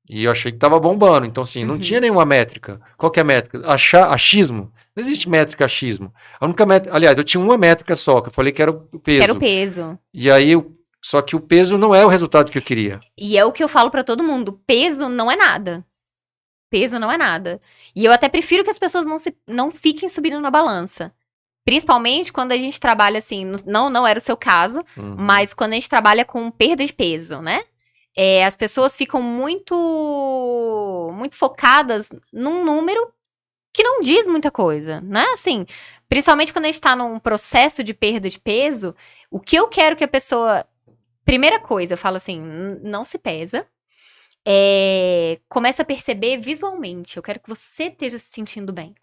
E eu achei que tava bombando. Então, assim, não tinha nenhuma métrica. Qual que é a métrica? Achismo. Não existe métrica achismo. A única métrica, aliás, eu tinha uma métrica só, que eu falei que era o peso. Era o peso. E aí, só que o peso não é o resultado que eu queria. E é o que eu falo pra todo mundo, peso não é nada. Peso não é nada. E eu até prefiro que as pessoas não fiquem subindo na balança. Principalmente quando a gente trabalha assim, não era o seu caso, mas quando a gente trabalha com perda de peso, né? As pessoas ficam muito focadas num número que não diz muita coisa, né? Assim, principalmente quando a gente tá num processo de perda de peso, o que eu quero que a pessoa... Primeira coisa, eu falo assim, não se pesa. Começa a perceber visualmente. Eu quero que você esteja se sentindo bem.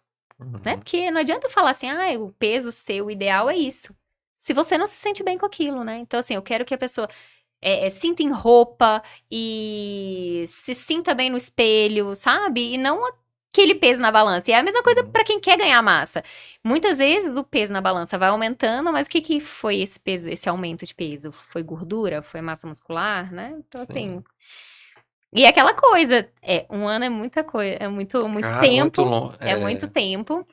Né? Porque não adianta eu falar assim, o peso seu ideal é isso. Se você não se sente bem com aquilo, né? Então, assim, eu quero que a pessoa sinta em roupa e se sinta bem no espelho, sabe? E não aquele peso na balança. E é a mesma coisa pra quem quer ganhar massa. Muitas vezes o peso na balança vai aumentando, mas o que foi esse peso, esse aumento de peso? Foi gordura? Foi massa muscular, né? Então, assim... E é aquela coisa, um ano é muita coisa, é muito Cara, tempo, muito longo. é muito tempo.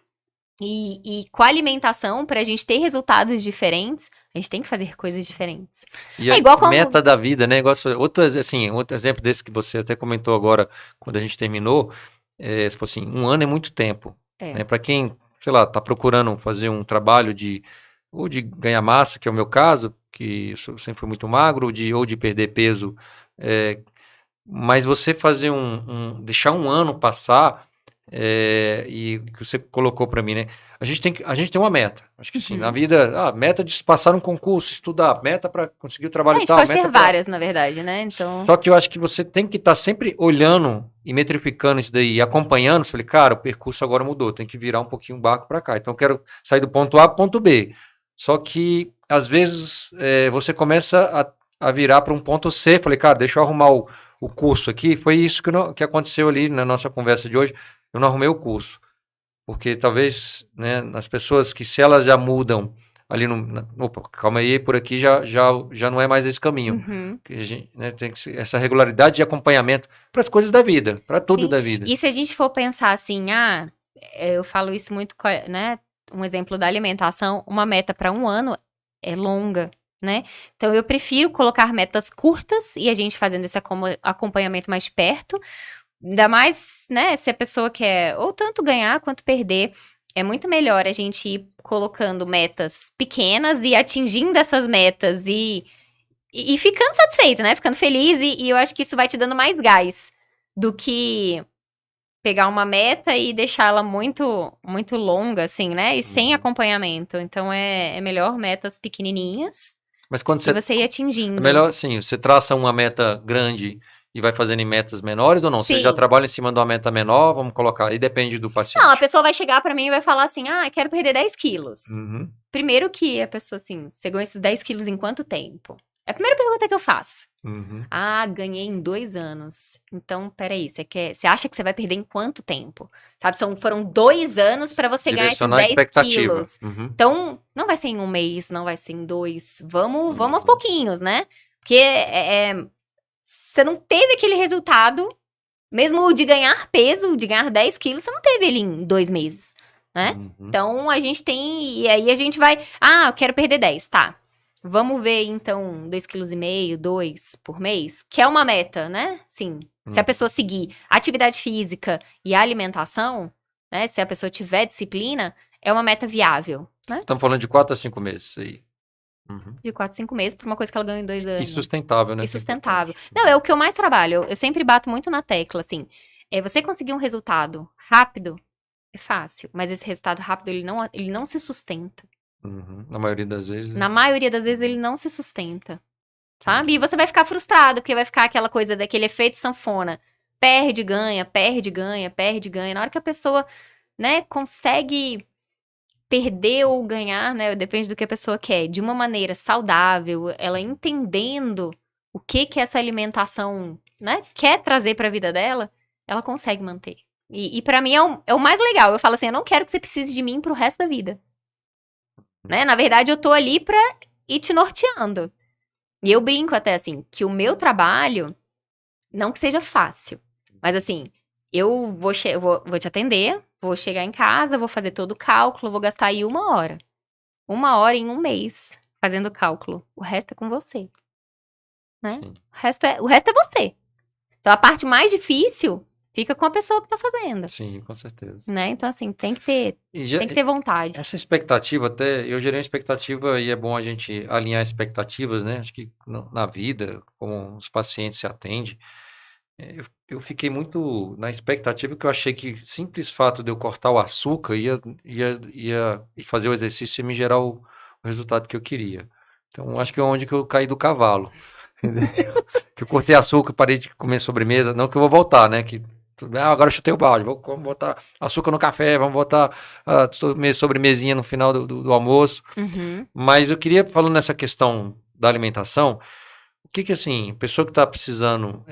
E com a alimentação, pra gente ter resultados diferentes, a gente tem que fazer coisas diferentes. E igual com meta da vida, né? Outro exemplo desse que você até comentou agora, quando a gente terminou, você falou assim, um ano é muito tempo. Né? Para quem, sei lá, tá procurando fazer um trabalho ou de ganhar massa, que é o meu caso, que eu sempre fui muito magro, ou de perder peso, mas você fazer deixar um ano passar, e que você colocou para mim, né? A gente tem uma meta. Acho que sim, na vida, meta de passar um concurso, estudar, meta para conseguir o trabalho e tal. A gente pode ter várias, na verdade, né? Então... Só que eu acho que você tem que estar sempre olhando e metrificando isso daí, e acompanhando. Você falei, cara, o percurso agora mudou, tem que virar um pouquinho o barco para cá. Então eu quero sair do ponto A para o ponto B. Só que, às vezes, você começa a virar para um ponto C. Falei, cara, deixa eu arrumar o curso aqui. Foi isso que aconteceu ali na nossa conversa de hoje. Eu não arrumei o curso. Porque talvez, né, as pessoas que, se elas já mudam ali opa, calma aí, por aqui já não é mais esse caminho. Que a gente, né, tem que ser essa regularidade de acompanhamento para as coisas da vida, para tudo da vida. E se a gente for pensar assim, eu falo isso muito, né? Um exemplo da alimentação, uma meta para um ano é longa, né? Então eu prefiro colocar metas curtas e a gente fazendo esse acompanhamento mais perto. Ainda mais, né, se a pessoa quer ou tanto ganhar quanto perder. É muito melhor a gente ir colocando metas pequenas e atingindo essas metas e ficando satisfeito, né? Ficando feliz e eu acho que isso vai te dando mais gás do que pegar uma meta e deixar ela muito, muito longa, assim, né? E sem acompanhamento. Então, é melhor metas pequenininhas. Mas quando você ir atingindo. É melhor, sim, você traça uma meta grande e vai fazendo em metas menores ou não? Sim. Você já trabalha em cima de uma meta menor, vamos colocar, aí depende do paciente. Não, a pessoa vai chegar pra mim e vai falar assim, quero perder 10 quilos. Primeiro que a pessoa, assim, você ganhou esses 10 quilos em quanto tempo? É a primeira pergunta que eu faço. Ganhei em 2 anos. Então, peraí, você acha que você vai perder em quanto tempo? Sabe, foram 2 anos pra você ganhar esses 10 quilos. Então, não vai ser em 1 mês, não vai ser em 2. Vamos aos pouquinhos, né? Porque você não teve aquele resultado, mesmo de ganhar peso, de ganhar 10 quilos, você não teve ele em 2 meses, né? Então, a gente tem... E aí, a gente vai... eu quero perder 10, tá. Vamos ver, então, 2,5 kg, 2 por mês, que é uma meta, né? Sim. Se a pessoa seguir atividade física e alimentação, né? Se a pessoa tiver disciplina, é uma meta viável, né? Estamos falando de 4 a 5 meses aí. De 4 a 5 meses para uma coisa que ela ganha em 2 anos. E sustentável, né? E sustentável. Não, é o que eu mais trabalho. Eu sempre bato muito na tecla, assim. Você conseguir um resultado rápido é fácil, mas esse resultado rápido, ele não se sustenta. Na maioria das vezes. Na maioria das vezes, ele não se sustenta. Sabe? E você vai ficar frustrado, porque vai ficar aquela coisa daquele efeito sanfona. Perde, ganha, perde, ganha, perde, ganha. Na hora que a pessoa, né, consegue perder ou ganhar, né, depende do que a pessoa quer, de uma maneira saudável, ela entendendo o que essa alimentação, né, quer trazer para a vida dela, ela consegue manter. E para mim é o mais legal. Eu falo assim, eu não quero que você precise de mim pro resto da vida. Né? Na verdade, eu tô ali pra ir te norteando. E eu brinco até assim, que o meu trabalho, não que seja fácil, mas assim, eu vou te atender, vou chegar em casa, vou fazer todo o cálculo, vou gastar aí 1 hora. 1 hora em 1 mês fazendo cálculo. O resto é com você. Né? O resto é você. Então, a parte mais difícil Fica com a pessoa que tá fazendo, Sim, com certeza. né? Então, assim, tem que ter vontade. Essa expectativa, até eu gerei uma expectativa e é bom a gente alinhar expectativas, né? Acho que na vida, como os pacientes se atendem, eu fiquei muito na expectativa que eu achei que simples fato de eu cortar o açúcar ia fazer o exercício ia me gerar o resultado que eu queria. Então, acho que é onde que eu caí do cavalo. Entendeu? Que eu cortei açúcar, parei de comer sobremesa, não que eu vou voltar, né? Agora eu chutei o balde, vamos botar açúcar no café, vamos botar sobremesinha no final do almoço. Uhum. Mas eu queria, falando nessa questão da alimentação, o que assim, pessoa que está precisando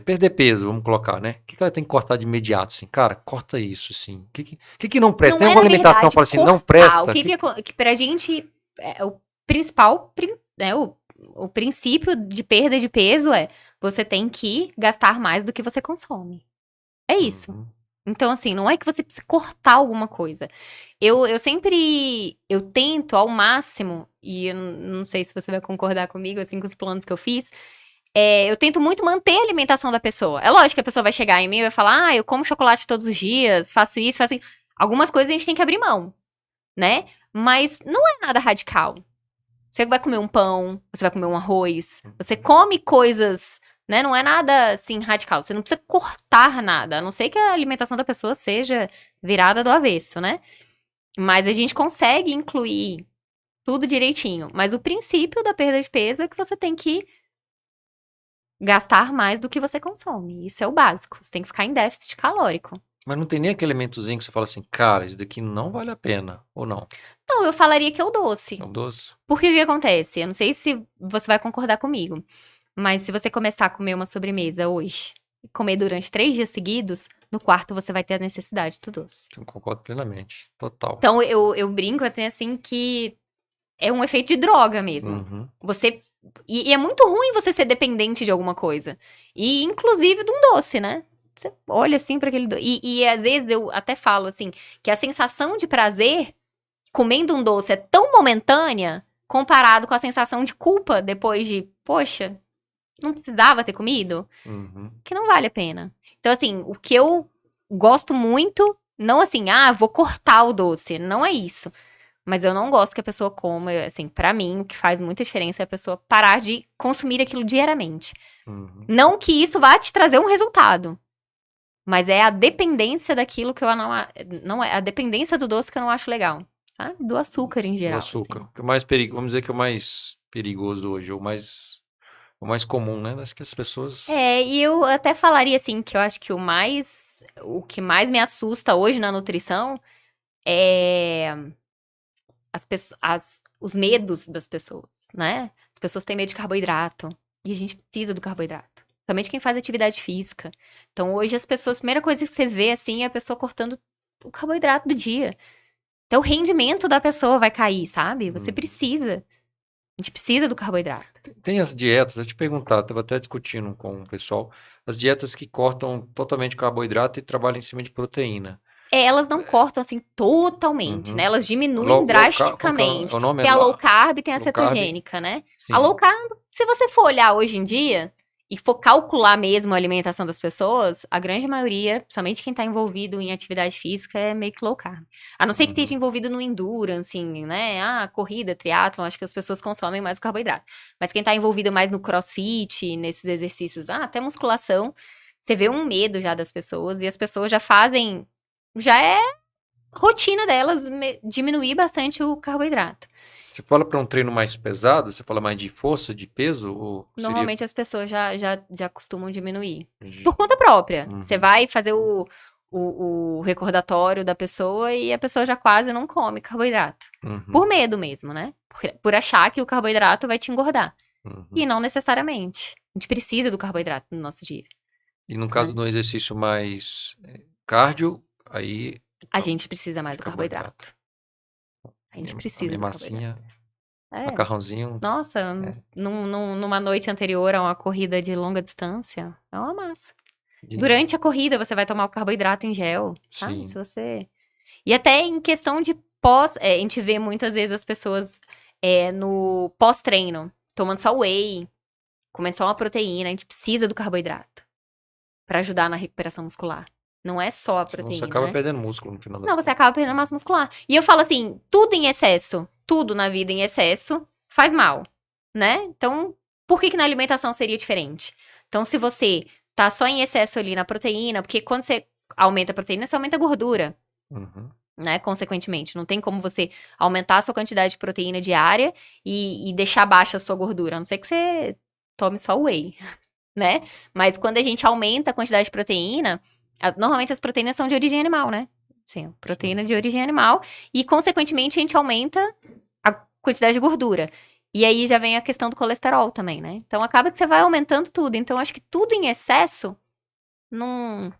perder peso, vamos colocar, né? O que ela tem que cortar de imediato, assim? Cara, corta isso, assim. O que não presta? Tem alguma alimentação que fala assim, não presta? Que pra gente, o principal, né, o princípio de perda de peso é você tem que gastar mais do que você consome. É isso. Uhum. Então, assim, não é que você precisa cortar alguma coisa. Eu sempre, eu tento ao máximo, e eu não sei se você vai concordar comigo, assim, com os planos que eu fiz, eu tento muito manter a alimentação da pessoa. É lógico que a pessoa vai chegar em mim e vai falar, eu como chocolate todos os dias, faço isso, faço assim. Algumas coisas a gente tem que abrir mão, né? Mas não é nada radical. Você vai comer um pão, você vai comer um arroz, você come coisas, né? Não é nada, assim, radical. Você não precisa cortar nada, a não ser que a alimentação da pessoa seja virada do avesso, né? Mas a gente consegue incluir tudo direitinho. Mas o princípio da perda de peso é que você tem que gastar mais do que você consome. Isso é o básico. Você tem que ficar em déficit calórico. Mas não tem nem aquele elementozinho que você fala assim, cara, isso daqui não vale a pena, ou não? Então, eu falaria que é o doce. É um doce? Porque o que acontece? Eu não sei se você vai concordar comigo, mas se você começar a comer uma sobremesa hoje, e comer durante 3 dias seguidos, no quarto você vai ter a necessidade do doce. Eu concordo plenamente. Total. Então, eu brinco até assim que é um efeito de droga mesmo. Uhum. E é muito ruim você ser dependente de alguma coisa. E, inclusive, de um doce, né? Você olha assim para aquele doce. E às vezes eu até falo assim, que a sensação de prazer comendo um doce é tão momentânea comparado com a sensação de culpa depois de, poxa, não precisava ter comido, que não vale a pena. Então, assim, o que eu gosto muito, não assim, vou cortar o doce, não é isso. Mas eu não gosto que a pessoa coma, assim, pra mim, o que faz muita diferença é a pessoa parar de consumir aquilo diariamente. Não que isso vá te trazer um resultado, mas é a dependência daquilo que eu não é a dependência do doce que eu não acho legal. Tá? Do açúcar em geral. Do açúcar. Assim. Que é o mais vamos dizer que é o mais perigoso hoje, o mais comum, né? Acho que as pessoas. E eu até falaria assim que eu acho que o que mais me assusta hoje na nutrição é os medos das pessoas, né? As pessoas têm medo de carboidrato e a gente precisa do carboidrato. Somente quem faz atividade física. Então hoje as pessoas, a primeira coisa que você vê assim é a pessoa cortando o carboidrato do dia. Então o rendimento da pessoa vai cair, sabe? Você precisa. A gente precisa do carboidrato. Tem as dietas, eu te perguntar, estava até discutindo com o pessoal, as dietas que cortam totalmente carboidrato e trabalham em cima de proteína. Elas não cortam assim totalmente, né? Elas diminuem drasticamente. O nome tem a low carb e tem a cetogênica, né? Sim. A low carb, se você for olhar hoje em dia e for calcular mesmo a alimentação das pessoas, a grande maioria, principalmente quem tá envolvido em atividade física, é meio que low carb. A não ser que esteja envolvido no endurance, assim, né? Corrida, triatlon, acho que as pessoas consomem mais o carboidrato. Mas quem tá envolvido mais no crossfit, nesses exercícios, até musculação, você vê um medo já das pessoas e as pessoas já fazem... Já é rotina delas diminuir bastante o carboidrato. Você fala para um treino mais pesado? Você fala mais de força, de peso? Ou normalmente as pessoas já costumam diminuir. Por conta própria. Você vai fazer o recordatório da pessoa e a pessoa já quase não come carboidrato. Por medo mesmo, né? Por achar que o carboidrato vai te engordar. E não necessariamente. A gente precisa do carboidrato no nosso dia. E no caso do exercício mais cardio, aí... A gente precisa mais do carboidrato. A gente precisa do massinha, macarrãozinho. Nossa, numa noite anterior a uma corrida de longa distância, é uma massa. Durante a corrida, você vai tomar o carboidrato em gel, sabe? Se você... E até em questão de a gente vê muitas vezes as pessoas no pós-treino, tomando só whey, comendo só uma proteína, a gente precisa do carboidrato. pra ajudar na recuperação muscular. Não é só a Senão proteína, você acaba né? perdendo músculo no final das Não, você acaba perdendo massa muscular. E eu falo assim, tudo em excesso, tudo na vida em excesso faz mal, né? Então, por que na alimentação seria diferente? Então, se você tá só em excesso ali na proteína, porque quando você aumenta a proteína, você aumenta a gordura, né? Consequentemente. Não tem como você aumentar a sua quantidade de proteína diária e deixar baixa a sua gordura, a não ser que você tome só whey, né? Mas quando a gente aumenta a quantidade de proteína, normalmente as proteínas são de origem animal, né? Sim, proteína de origem animal. E, consequentemente, a gente aumenta a quantidade de gordura. E aí já vem a questão do colesterol também, né? Então, acaba que você vai aumentando tudo. Então, acho que tudo em excesso não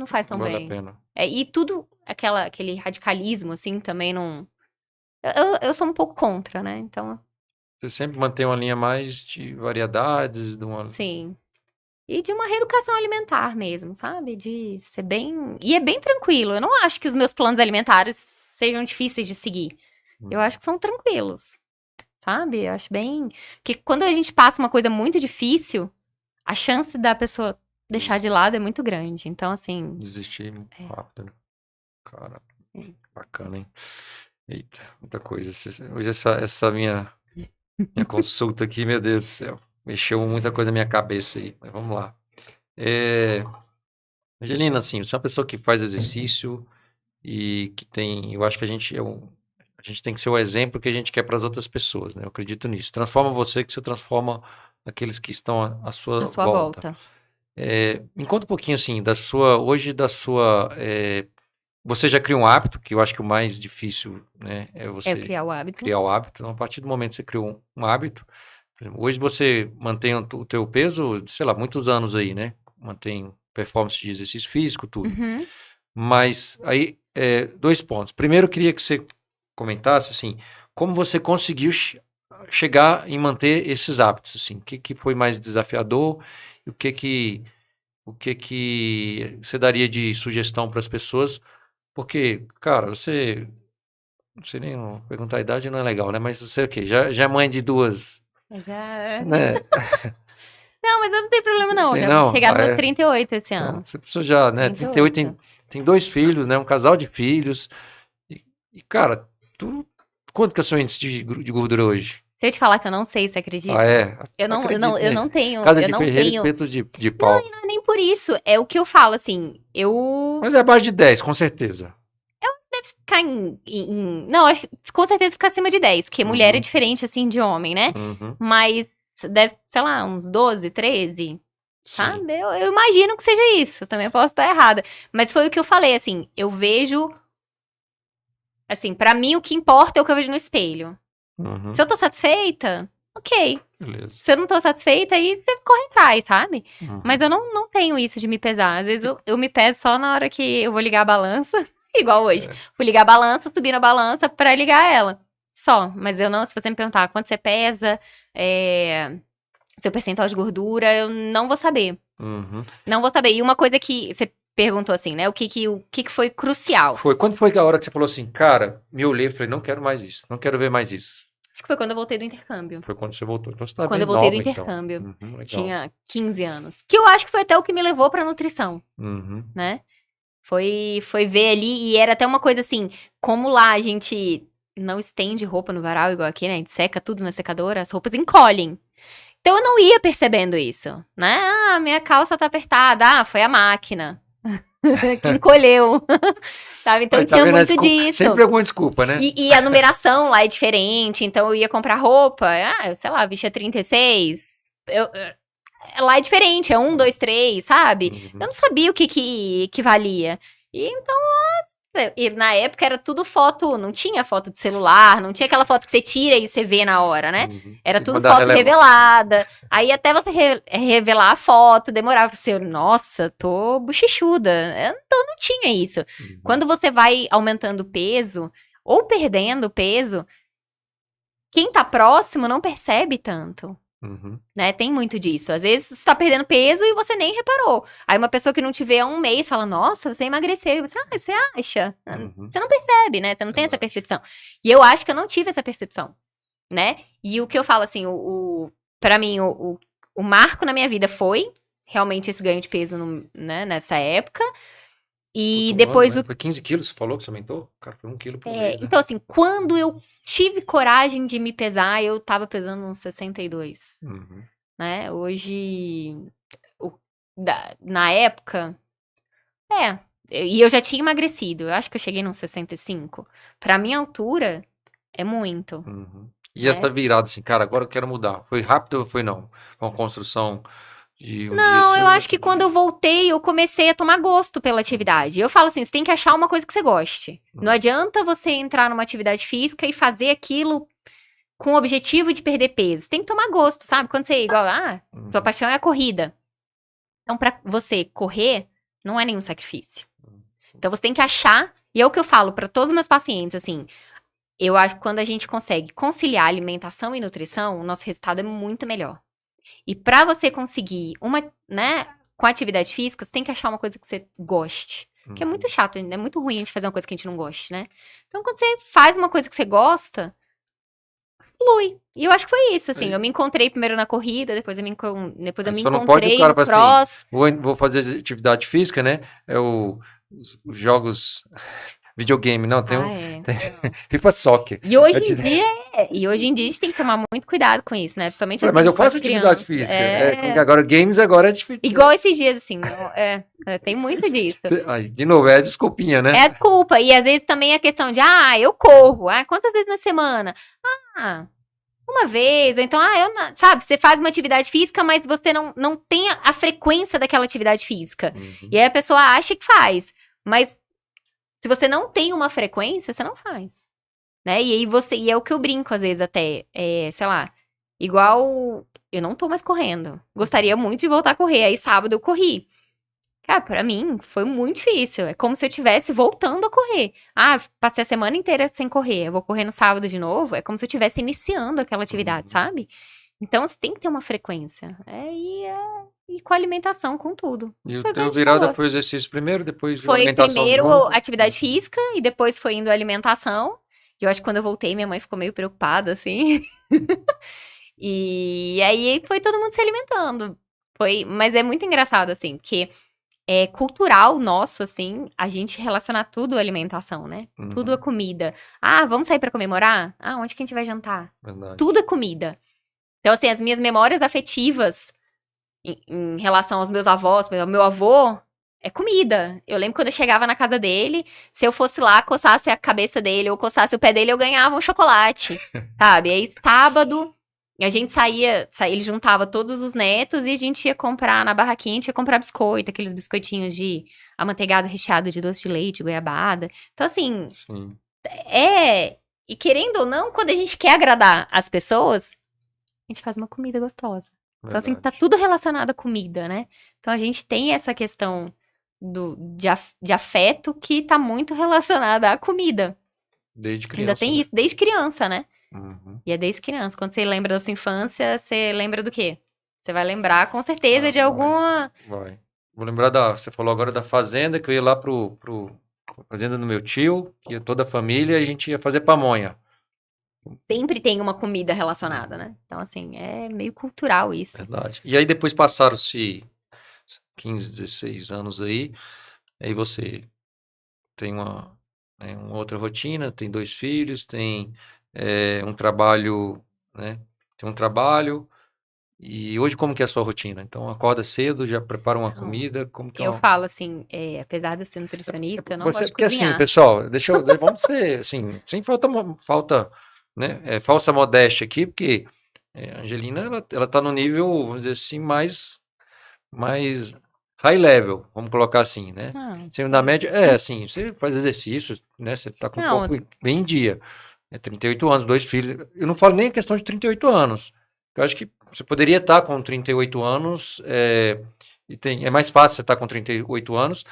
faz tão Vale bem. a pena. E tudo, aquele radicalismo, assim, também não... Eu sou um pouco contra, né? Então, Você sempre mantém uma linha mais de variedades, de uma... sim. E de uma reeducação alimentar mesmo, sabe? De ser bem... E é bem tranquilo. Eu não acho que os meus planos alimentares sejam difíceis de seguir. Eu acho que são tranquilos, sabe? Eu acho bem... Porque quando a gente passa uma coisa muito difícil, a chance da pessoa deixar de lado é muito grande. Então, assim... Desistir rápido, né? Cara, bacana, hein? Eita, muita coisa. Hoje essa minha consulta aqui, meu Deus do céu, mexeu muita coisa na minha cabeça aí, mas vamos lá. Angelina, assim, você é uma pessoa que faz exercício e que tem, eu acho que a gente tem que ser o exemplo que a gente quer para as outras pessoas, né? Eu acredito nisso. Transforma você que você transforma aqueles que estão à sua A sua volta. volta. Me conta um pouquinho, assim, você já cria um hábito, que eu acho que o mais difícil, né, é você criar o hábito. criar o hábito. Então, a partir do momento que você criou um hábito, por exemplo, hoje você mantém o teu peso, sei lá, muitos anos aí, né? Mantém performance de exercício físico, tudo. Uhum. Mas aí, 2 pontos. Primeiro, eu queria que você comentasse, assim, como você conseguiu chegar em manter esses hábitos, assim. O que foi mais desafiador e o que você daria de sugestão para as pessoas? Porque, cara, não sei nem perguntar a idade não é legal, né? Mas você o quê? Já é mãe de 2, Já... né? Não, mas eu não tenho problema não. Tem Já não? vou chegar nos Ah, meus é? 38 esse Então, ano. você precisa já, né? 38 tem 2 filhos, né? Um casal de filhos. E cara, quanto que é o seu índice de gordura hoje? Se eu te falar que eu não sei, você acredita? Ah, é? Eu não tenho. Casa Eu de não ferreiro, tenho. espeto de pau. Não é nem por isso. É o que eu falo, assim. Mas é abaixo de 10, com certeza. Deve ficar não, acho que com certeza fica acima de 10, porque mulher é Uhum. diferente, assim, de homem, né? Uhum. Mas deve, sei lá, uns 12, 13, Sim. sabe? Eu imagino que seja isso. Eu também posso estar errada. Mas foi o que eu falei, assim. Eu vejo. Assim, pra mim o que importa é o que eu vejo no espelho. Uhum. Se eu tô satisfeita, ok. Beleza. Se eu não tô satisfeita, aí você corre atrás, sabe? Uhum. Mas eu não tenho isso de me pesar. Às vezes eu me peso só na hora que eu vou ligar a balança. Igual hoje. Fui ligar a balança, subi na balança pra ligar ela. Só. Mas eu não, se você me perguntar quanto você pesa, seu percentual de gordura, eu não vou saber. Uhum. Não vou saber. E uma coisa que você perguntou assim, né? O que foi crucial? Quando foi que a hora que você falou assim, cara, me olhei e falei, não quero mais isso, não quero ver mais isso? Acho que foi quando eu voltei do intercâmbio. Foi quando você voltou. Então você tá Quando bem eu voltei do nova, intercâmbio. Então. Legal. Tinha 15 anos. Que eu acho que foi até o que me levou pra nutrição, Uhum. né? Foi ver ali, e era até uma coisa assim, como lá a gente não estende roupa no varal igual aqui, né? A gente seca tudo na secadora, as roupas encolhem. Então eu não ia percebendo isso, né? Ah, minha calça tá apertada. Ah, foi a máquina que encolheu. Sabe? Então Aí, tá tinha vendo a muito desculpa? disso. Sempre alguma desculpa, né? E a numeração lá é diferente, então eu ia comprar roupa, eu sei lá, vestia 36. Lá é diferente, é 1, 2, 3, sabe? Uhum. Eu não sabia o que valia. E então, e na época era tudo foto, não tinha foto de celular, não tinha aquela foto que você tira e você vê na hora, né? Uhum. Era Sim, tudo mandar foto revelada. Aí até você revelar a foto, demorava pra você, nossa, tô bochechuda. Então não tinha isso. Uhum. Quando você vai aumentando o peso, ou perdendo peso, quem tá próximo não percebe tanto. Uhum. Né? Tem muito disso. Às vezes você tá perdendo peso e você nem reparou. Aí uma pessoa que não te vê há um mês fala, nossa, você emagreceu. E você, você acha? Uhum. Você não percebe, né? Você não tem essa percepção. E eu acho que eu não tive essa percepção, né? E o que eu falo, assim, pra mim, o marco na minha vida foi realmente esse ganho de peso né, nessa época. E Todo depois ano, né? Foi 15 quilos, você falou que você aumentou? Cara, foi 1 quilo por mês, né? Então, assim, quando eu tive coragem de me pesar, eu tava pesando uns 62, né? Hoje, na época, e eu já tinha emagrecido. Eu acho que eu cheguei nos 65. Pra minha altura, é muito. E essa virada, assim, cara, agora eu quero mudar. Foi rápido ou foi não? Foi uma construção de um dia Não, eu assim, acho que outro quando dia? eu voltei, eu comecei a tomar gosto pela atividade. Eu falo assim, você tem que achar uma coisa que você goste. Não adianta você entrar numa atividade física e fazer aquilo com o objetivo de perder peso. Você tem que tomar gosto, sabe? Quando você, igual, sua paixão é a corrida. Então, pra você correr, não é nenhum sacrifício. Então, você tem que achar, e é o que eu falo pra todos os meus pacientes, assim, eu acho que quando a gente consegue conciliar alimentação e nutrição, o nosso resultado é muito melhor. E pra você conseguir né, com atividade física, você tem que achar uma coisa que você goste. Que é muito chato, é muito ruim a gente fazer uma coisa que a gente não goste, né? Então, quando você faz uma coisa que você gosta, flui. E eu acho que foi isso, assim. Eu me encontrei primeiro na corrida, depois eu me Só não pode o encontrei cara no falar assim, cross. vou fazer atividade física, né? Os jogos videogame, não, tem Não. FIFA Soccer. E hoje em dia, a gente tem que tomar muito cuidado com isso, né? Principalmente Mas eu faço as atividade crianças. física. Agora games agora é difícil. Igual esses dias, assim. Tem muito disso. De novo, é a desculpinha, né? É a desculpa. E às vezes também a questão de, eu corro. Quantas vezes na semana? Uma vez. Ou então, sabe, você faz uma atividade física, mas você não tem a frequência daquela atividade física. E aí a pessoa acha que faz. Mas se você não tem uma frequência, você não faz. Né? E aí e é o que eu brinco às vezes até, sei lá, igual eu não tô mais correndo. Gostaria muito de voltar a correr. Aí sábado eu corri. Cara, pra mim foi muito difícil. É como se eu estivesse voltando a correr. Passei a semana inteira sem correr. Eu vou correr no sábado de novo. É como se eu estivesse iniciando aquela atividade, sabe? Então você tem que ter uma frequência. E com a alimentação, com tudo. E o teu virada foi o exercício primeiro, depois foi alimentação primeiro junto? Atividade física e depois foi indo a alimentação. E eu acho que quando eu voltei, minha mãe ficou meio preocupada, assim. E aí foi todo mundo se alimentando. Mas é muito engraçado, assim, porque é cultural nosso, assim, a gente relacionar tudo à alimentação, né? Tudo à comida. Vamos sair pra comemorar? Onde que a gente vai jantar? Verdade. Tudo é comida. Então, assim, as minhas memórias afetivas em relação aos meus avós, meu avô, é comida. Eu lembro quando eu chegava na casa dele, se eu fosse lá, coçasse a cabeça dele ou coçasse o pé dele, eu ganhava um chocolate, sabe? Aí, sábado, a gente saía, ele juntava todos os netos e a gente ia comprar na barraquinha, a gente ia comprar biscoito, aqueles biscoitinhos de amanteigado recheado de doce de leite, goiabada. Então, assim, Sim. E querendo ou não, quando a gente quer agradar as pessoas, a gente faz uma comida gostosa. Então, assim, tá tudo relacionado à comida, né? Então, a gente tem essa questão de afeto que tá muito relacionada à comida. Desde criança. Ainda tem isso, desde criança, né? Uhum. E é desde criança. Quando você lembra da sua infância, você lembra do quê? Você vai lembrar, com certeza, de alguma... Vai. Vou lembrar você falou agora da fazenda, que eu ia lá pro fazenda do meu tio, que ia toda a família, e a gente ia fazer pamonha. Sempre tem uma comida relacionada, né? Então, assim, é meio cultural isso. Verdade. E aí depois passaram-se 15, 16 anos aí você tem uma outra rotina, tem 2 filhos, tem um trabalho, né? Tem um trabalho. E hoje como que é a sua rotina? Então acorda cedo, já prepara uma comida, como que eu falo assim, apesar de eu ser nutricionista, eu não gosto de porque cozinhar. assim, pessoal, vamos ser assim, sem falta, né, falsa modéstia aqui, porque a Angelina, ela tá no nível, vamos dizer assim, mais high level, vamos colocar assim, né? Sendo na média, assim, você faz exercício, né? Você tá com o corpo bem em dia. 38 anos, 2 filhos. Eu não falo nem a questão de 38 anos. Eu acho que você poderia estar com 38 anos, é mais fácil você estar com 38 anos,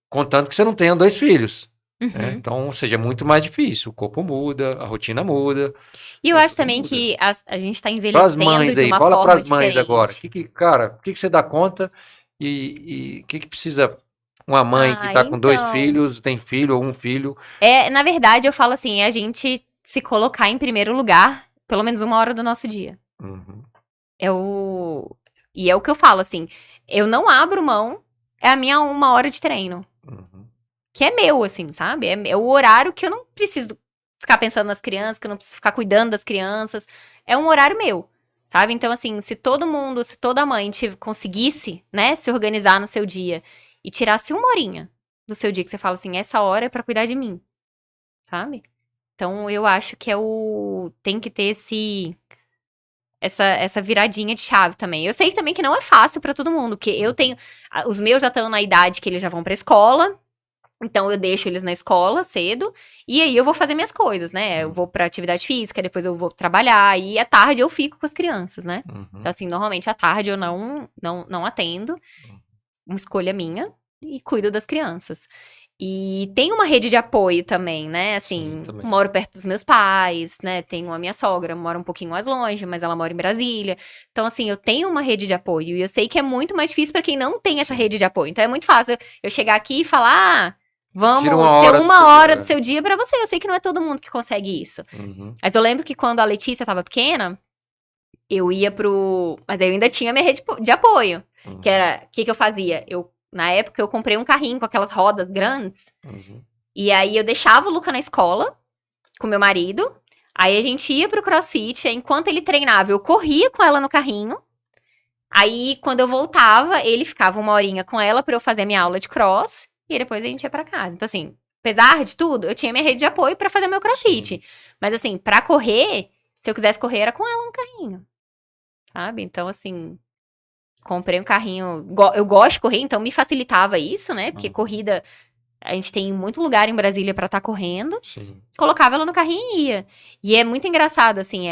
contanto que você não tenha 2 filhos. Né? Então, ou seja, é muito mais difícil. O corpo muda, a rotina muda. E eu acho também que a gente está envelhecendo pras mães de uma fala forma para as mães diferente. agora. Cara, o que você dá conta e o que precisa uma mãe que está com 2 filhos, tem filho ou um filho? Na verdade, eu falo assim, a gente se colocar em primeiro lugar, pelo menos 1 hora do nosso dia. E é o que eu falo, assim, eu não abro mão, é a minha 1 hora de treino. Que é meu, assim, sabe? É o horário que eu não preciso ficar pensando nas crianças, que eu não preciso ficar cuidando das crianças. É um horário meu, sabe? Então, assim, se toda mãe conseguisse, né, se organizar no seu dia e tirasse 1 horinha do seu dia, que você fala assim, essa hora é pra cuidar de mim, sabe? Então, eu acho que tem que ter essa viradinha de chave também. Eu sei também que não é fácil pra todo mundo, porque os meus já estão na idade que eles já vão pra escola, então eu deixo eles na escola cedo, e aí eu vou fazer minhas coisas, né? Eu vou pra atividade física, depois eu vou trabalhar, e à tarde eu fico com as crianças, né? Então, assim, normalmente à tarde eu não atendo, uma escolha minha, e cuido das crianças. E tem uma rede de apoio também, né? Assim, moro perto dos meus pais, né? Tenho a minha sogra, mora um pouquinho mais longe, mas ela mora em Brasília. Então, assim, eu tenho uma rede de apoio. E eu sei que é muito mais difícil pra quem não tem essa rede de apoio. Então, é muito fácil eu chegar aqui e falar, vamos ter 1 hora do seu dia pra você. Eu sei que não é todo mundo que consegue isso. Mas eu lembro que quando a Letícia tava pequena, eu ia mas eu ainda tinha minha rede de apoio. Que era, o que eu fazia? Na época, eu comprei um carrinho com aquelas rodas grandes. E aí, eu deixava o Luca na escola, com meu marido. Aí, a gente ia pro CrossFit. Enquanto ele treinava, eu corria com ela no carrinho. Aí, quando eu voltava, ele ficava 1 horinha com ela pra eu fazer a minha aula de cross. E depois, a gente ia pra casa. Então, assim, apesar de tudo, eu tinha minha rede de apoio pra fazer meu CrossFit. Mas, assim, pra correr, se eu quisesse correr, era com ela no carrinho. Sabe? Então, assim... Comprei um carrinho, eu gosto de correr, então me facilitava isso, né? Porque corrida, a gente tem muito lugar em Brasília pra estar correndo. Sim. Colocava ela no carrinho e ia. E é muito engraçado, assim,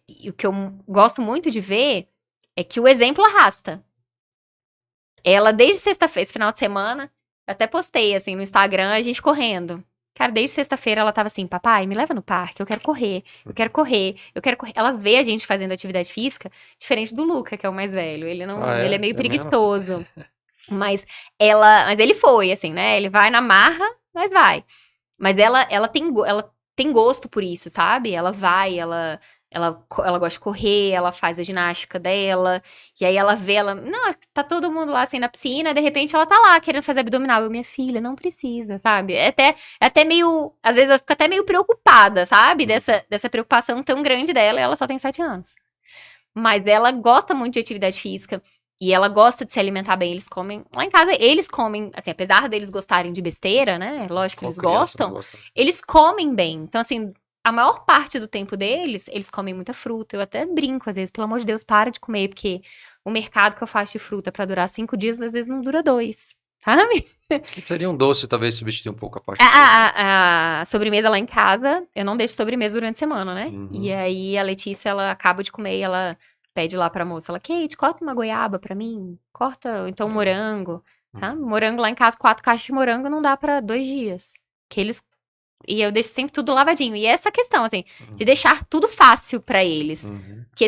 e o que eu gosto muito de ver é que o exemplo arrasta. Ela, desde sexta-feira, esse final de semana, eu até postei, assim, no Instagram, a gente correndo. Cara, desde sexta-feira ela tava assim, papai, me leva no parque, eu quero correr, eu quero correr, eu quero correr. Ela vê a gente fazendo atividade física, diferente do Luca, que é o mais velho. Ele ele é meio preguiçoso. Mas ele foi, assim, né? Ele vai na marra, mas vai. Mas ela tem gosto por isso, sabe? Ela vai, ela gosta de correr, ela faz a ginástica dela, e aí ela vê, não, tá todo mundo lá assim na piscina, de repente ela tá lá querendo fazer abdominal. Minha filha, não precisa, sabe? É até meio, às vezes eu fico até meio preocupada, sabe? Dessa preocupação tão grande dela, e ela só tem 7 anos. Mas ela gosta muito de atividade física, e ela gosta de se alimentar bem. Eles comem, lá em casa, eles comem, assim, apesar deles gostarem de besteira, né? Lógico que eles gostam, eles comem bem. Então, assim, a maior parte do tempo deles, eles comem muita fruta. Eu até brinco, às vezes, pelo amor de Deus, para de comer, porque o mercado que eu faço de fruta pra durar 5 dias, às vezes não dura 2, sabe? Que seria um doce, talvez, substituir um pouco a parte a sobremesa lá em casa, eu não deixo sobremesa durante a semana, né? E aí, a Letícia, ela acaba de comer e ela pede lá pra moça, ela, Kate, corta uma goiaba pra mim, corta, então, um morango, tá? Morango lá em casa, 4 caixas de morango não dá pra 2 dias. E eu deixo sempre tudo lavadinho. E essa questão, assim, de deixar tudo fácil pra eles. Porque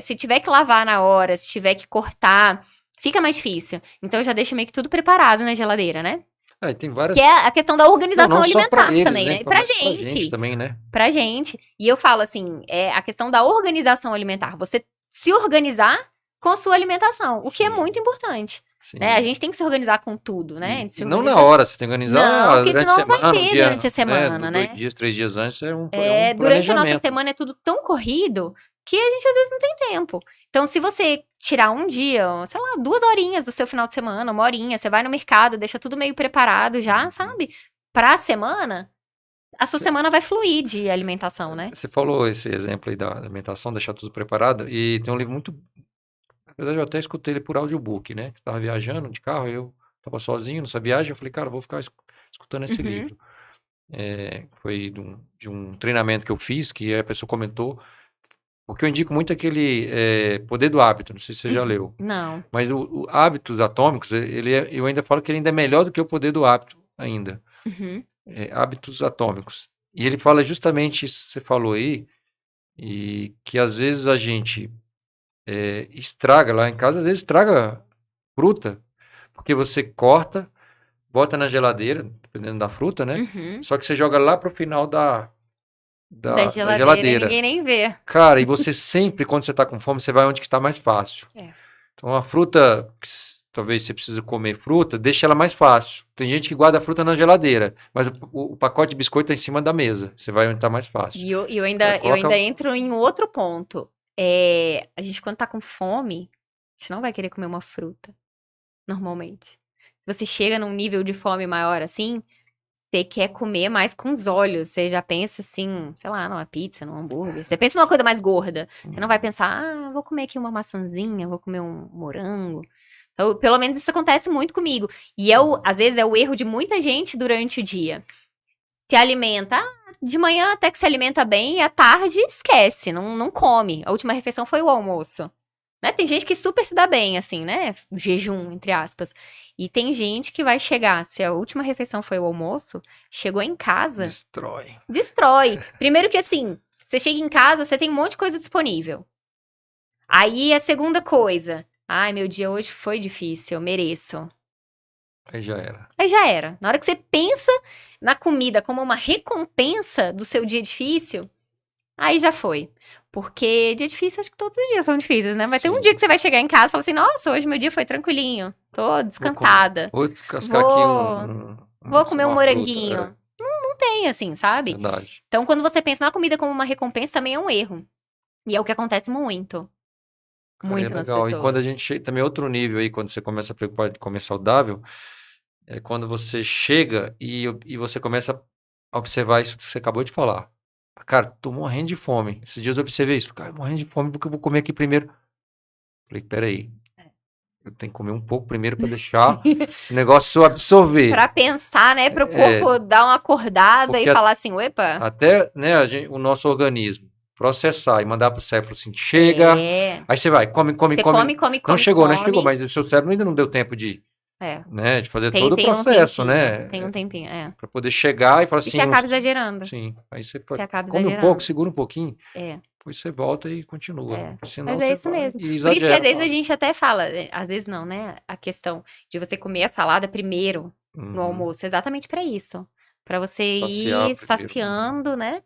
se tiver que lavar na hora, se tiver que cortar, fica mais difícil. Então eu já deixo meio que tudo preparado na geladeira, né? Tem várias... Que é a questão da organização não alimentar só pra eles, também, né? E pra gente. gente. Pra gente também, né? Pra gente. E eu falo assim, é a questão da organização alimentar. Você se organizar com sua alimentação, o que é muito importante. Né? A gente tem que se organizar com tudo, né? E não na hora, você tem que organizar porque senão não vai ter durante a semana, né? 2 dias, 3 dias antes é um durante a nossa semana é tudo tão corrido que a gente às vezes não tem tempo. Então, se você tirar um dia, sei lá, 2 horinhas do seu final de semana, 1 horinha, você vai no mercado, deixa tudo meio preparado já, sabe? Pra semana, a sua semana vai fluir de alimentação, né? Você falou esse exemplo aí da alimentação, deixar tudo preparado, e tem um livro muito... Na verdade, eu até escutei ele por audiobook, né? Tava viajando de carro, eu tava sozinho nessa viagem, eu falei, cara, eu vou ficar escutando esse livro. Foi de um treinamento que eu fiz, que a pessoa comentou, porque eu indico muito aquele Poder do Hábito, não sei se você já leu. Não. Mas o Hábitos Atômicos, eu ainda falo que ele ainda é melhor do que o Poder do Hábito, ainda. Hábitos Atômicos. E ele fala justamente isso que você falou aí, e que às vezes a gente... estraga lá em casa, às vezes estraga fruta, porque você corta, bota na geladeira, dependendo da fruta, né? Só que você joga lá pro final da geladeira. Ninguém nem vê. Cara, e você sempre, quando você tá com fome, você vai onde que tá mais fácil. Então, a fruta, talvez você precise comer fruta, deixa ela mais fácil. Tem gente que guarda a fruta na geladeira, mas o pacote de biscoito está em cima da mesa. Você vai aumentar mais fácil. E eu ainda entro em outro ponto. A gente, quando tá com fome, a gente não vai querer comer uma fruta, normalmente. Se você chega num nível de fome maior assim, você quer comer mais com os olhos. Você já pensa assim, sei lá, numa pizza, num hambúrguer. Você pensa numa coisa mais gorda. Você não vai pensar, vou comer aqui uma maçãzinha, vou comer um morango. Então, pelo menos isso acontece muito comigo. E às vezes é o erro de muita gente durante o dia. Se alimenta, de manhã até que se alimenta bem, e à tarde esquece, não come. A última refeição foi o almoço. Né? Tem gente que super se dá bem, assim, né? Jejum, entre aspas. E tem gente que vai chegar, se a última refeição foi o almoço, chegou em casa... Destrói. Primeiro que assim, você chega em casa, você tem um monte de coisa disponível. Aí a segunda coisa, ai, meu dia hoje foi difícil, eu mereço. Aí já era. Na hora que você pensa na comida como uma recompensa do seu dia difícil, aí já foi. Porque dia difícil, acho que todos os dias são difíceis, né? Vai ter um dia que você vai chegar em casa e falar assim, nossa, hoje meu dia foi tranquilinho. Tô descansada. Vou descascar aqui vou comer um moranguinho. Fruta, não tem, assim, sabe? Verdade. Então, quando você pensa na comida como uma recompensa, também é um erro. E é o que acontece muito. Muito nas pessoas. E quando a gente chega, também outro nível aí, quando você começa a preocupar de comer saudável, é quando você chega e você começa a observar isso que você acabou de falar. Cara, tô morrendo de fome. Esses dias eu observei isso. Cara, morrendo de fome porque eu vou comer aqui primeiro. Falei, peraí. Eu tenho que comer um pouco primeiro para deixar o negócio absorver. Pra pensar, né? Para o corpo dar uma acordada e falar assim, uepa. Até, né, o nosso organismo processar e mandar pro cérebro assim, chega. Aí você vai, come. Não chegou, mas o seu cérebro ainda não deu tempo de... né, de fazer todo o processo, né? Tem um tempinho, Para poder chegar e falar assim... E você acaba exagerando. Sim, aí você come um pouco, segura um pouquinho, depois você volta e continua. Senão mas é isso mesmo. Por isso que às vezes a gente até fala, às vezes não, né? A questão de você comer a salada primeiro no almoço, exatamente para isso. Para você ir saciando, né?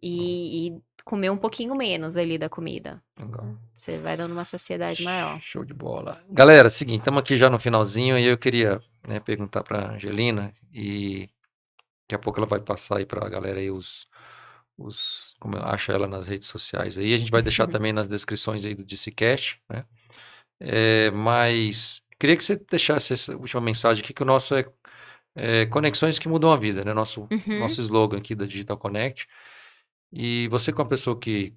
E comer um pouquinho menos ali da comida. Legal. Você vai dando uma saciedade maior. Show de bola. Galera, seguinte, estamos aqui já no finalzinho e eu queria, né, perguntar para Angelina e daqui a pouco ela vai passar aí para a galera aí como acha ela nas redes sociais aí. A gente vai deixar também nas descrições aí do DCCast, né? Mas queria que você deixasse essa última mensagem aqui, que o nosso é Conexões que Mudam a Vida, né? Nosso slogan aqui da Digital Connect. E você, como uma pessoa que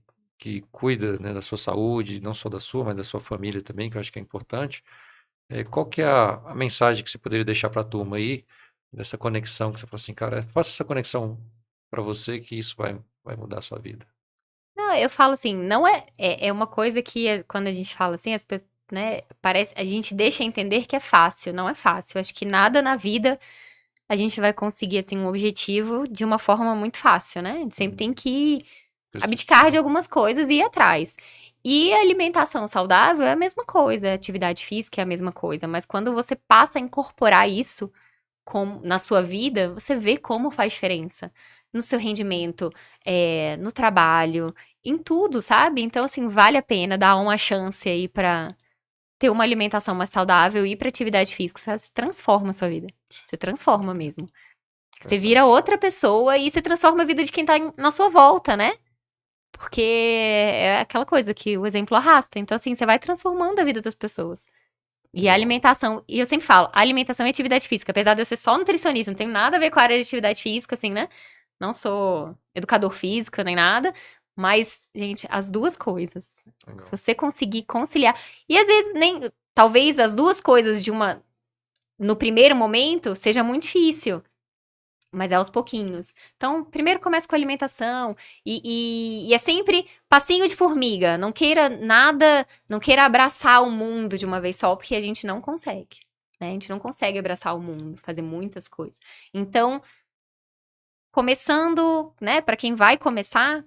cuida, né, da sua saúde, não só da sua, mas da sua família também, que eu acho que é importante, qual que é a mensagem que você poderia deixar para a turma aí, dessa conexão, que você fala assim, cara, faça essa conexão para você, que isso vai mudar a sua vida. Não, eu falo assim, não é uma coisa que quando a gente fala assim, as pessoas, né, parece, a gente deixa entender que é fácil, não é fácil. Eu acho que nada na vida a gente vai conseguir, assim, um objetivo de uma forma muito fácil, né? A gente sempre tem que abdicar de algumas coisas e ir atrás. E a alimentação saudável é a mesma coisa, a atividade física é a mesma coisa, mas quando você passa a incorporar isso na sua vida, você vê como faz diferença no seu rendimento, no trabalho, em tudo, sabe? Então, assim, vale a pena dar uma chance aí pra ter uma alimentação mais saudável e ir pra atividade física, sabe? Você transforma a sua vida. Você transforma mesmo. Você vira outra pessoa e você transforma a vida de quem tá na sua volta, né? Porque é aquela coisa que o exemplo arrasta. Então, assim, você vai transformando a vida das pessoas. E a alimentação, e eu sempre falo, a alimentação e atividade física, apesar de eu ser só nutricionista, não tem nada a ver com a área de atividade física, assim, né? Não sou educador físico nem nada, mas, gente, as duas coisas. Legal. Se você conseguir conciliar, e às vezes talvez as duas coisas no primeiro momento seja muito difícil, mas é aos pouquinhos. Então, primeiro começa com a alimentação e é sempre passinho de formiga. Não queira nada, não queira abraçar o mundo de uma vez só, porque a gente não consegue, né? A gente não consegue abraçar o mundo, fazer muitas coisas. Então, começando, né, para quem vai começando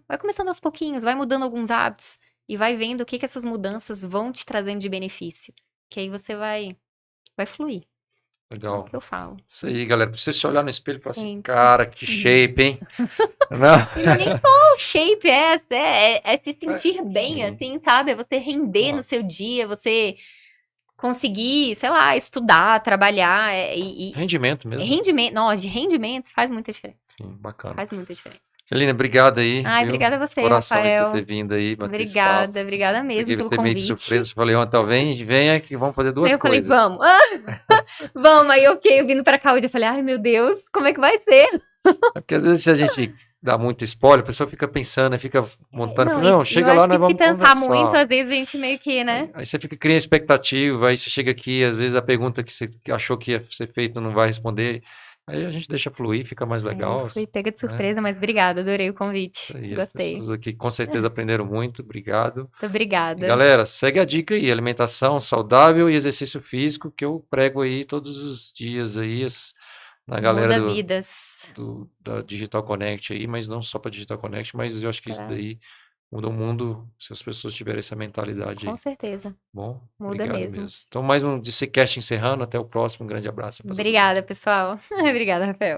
aos pouquinhos, vai mudando alguns hábitos e vai vendo o que essas mudanças vão te trazendo de benefício. Que aí você vai fluir. Legal. É o que eu falo. Isso aí, galera. Pra você se olhar no espelho e falar assim, cara, que shape, hein? Não. E nem só o shape, é se sentir bem, assim, sabe? É você render no seu dia, você conseguir, sei lá, estudar, trabalhar Rendimento mesmo. rendimento, não, de rendimento faz muita diferença. Sim, bacana. Faz muita diferença. Celina, obrigado aí. Ai, viu? obrigada a você, Coração de Rafael. ter vindo aí, bater esse papo. Obrigada mesmo Peguei pelo você meio de convite. surpresa. Falei ontem, venha que vamos fazer duas Aí eu falei, coisas. vamos. Vamos, aí eu fiquei vindo pra cá hoje, eu falei, ai meu Deus, como é que vai ser? É porque às vezes se a gente dá muito spoiler, a pessoa fica pensando, né, fica montando. Fala, não, e chega eu lá, acho nós que se vamos pensar conversar. muito, às vezes a gente meio que, né? Aí você fica criando expectativa, aí você chega aqui, às vezes a pergunta que você achou que ia ser feita não vai responder. Aí a gente deixa fluir, fica mais legal. Fui pega de né? surpresa, mas obrigada, adorei o convite. Isso aí, as Gostei. pessoas aqui com certeza aprenderam muito, obrigado. Muito obrigada. E, galera, segue a dica aí, alimentação saudável e exercício físico, que eu prego aí todos os dias aí, na galera Muda vidas. da Digital Connect aí, mas não só para Digital Connect, mas eu acho que isso daí muda o mundo se as pessoas tiverem essa mentalidade aí. Com certeza. Bom, Muda obrigado mesmo. Então, mais um DCCast encerrando. Até o próximo. Um grande abraço. Obrigada, pessoal. Obrigada, Rafael.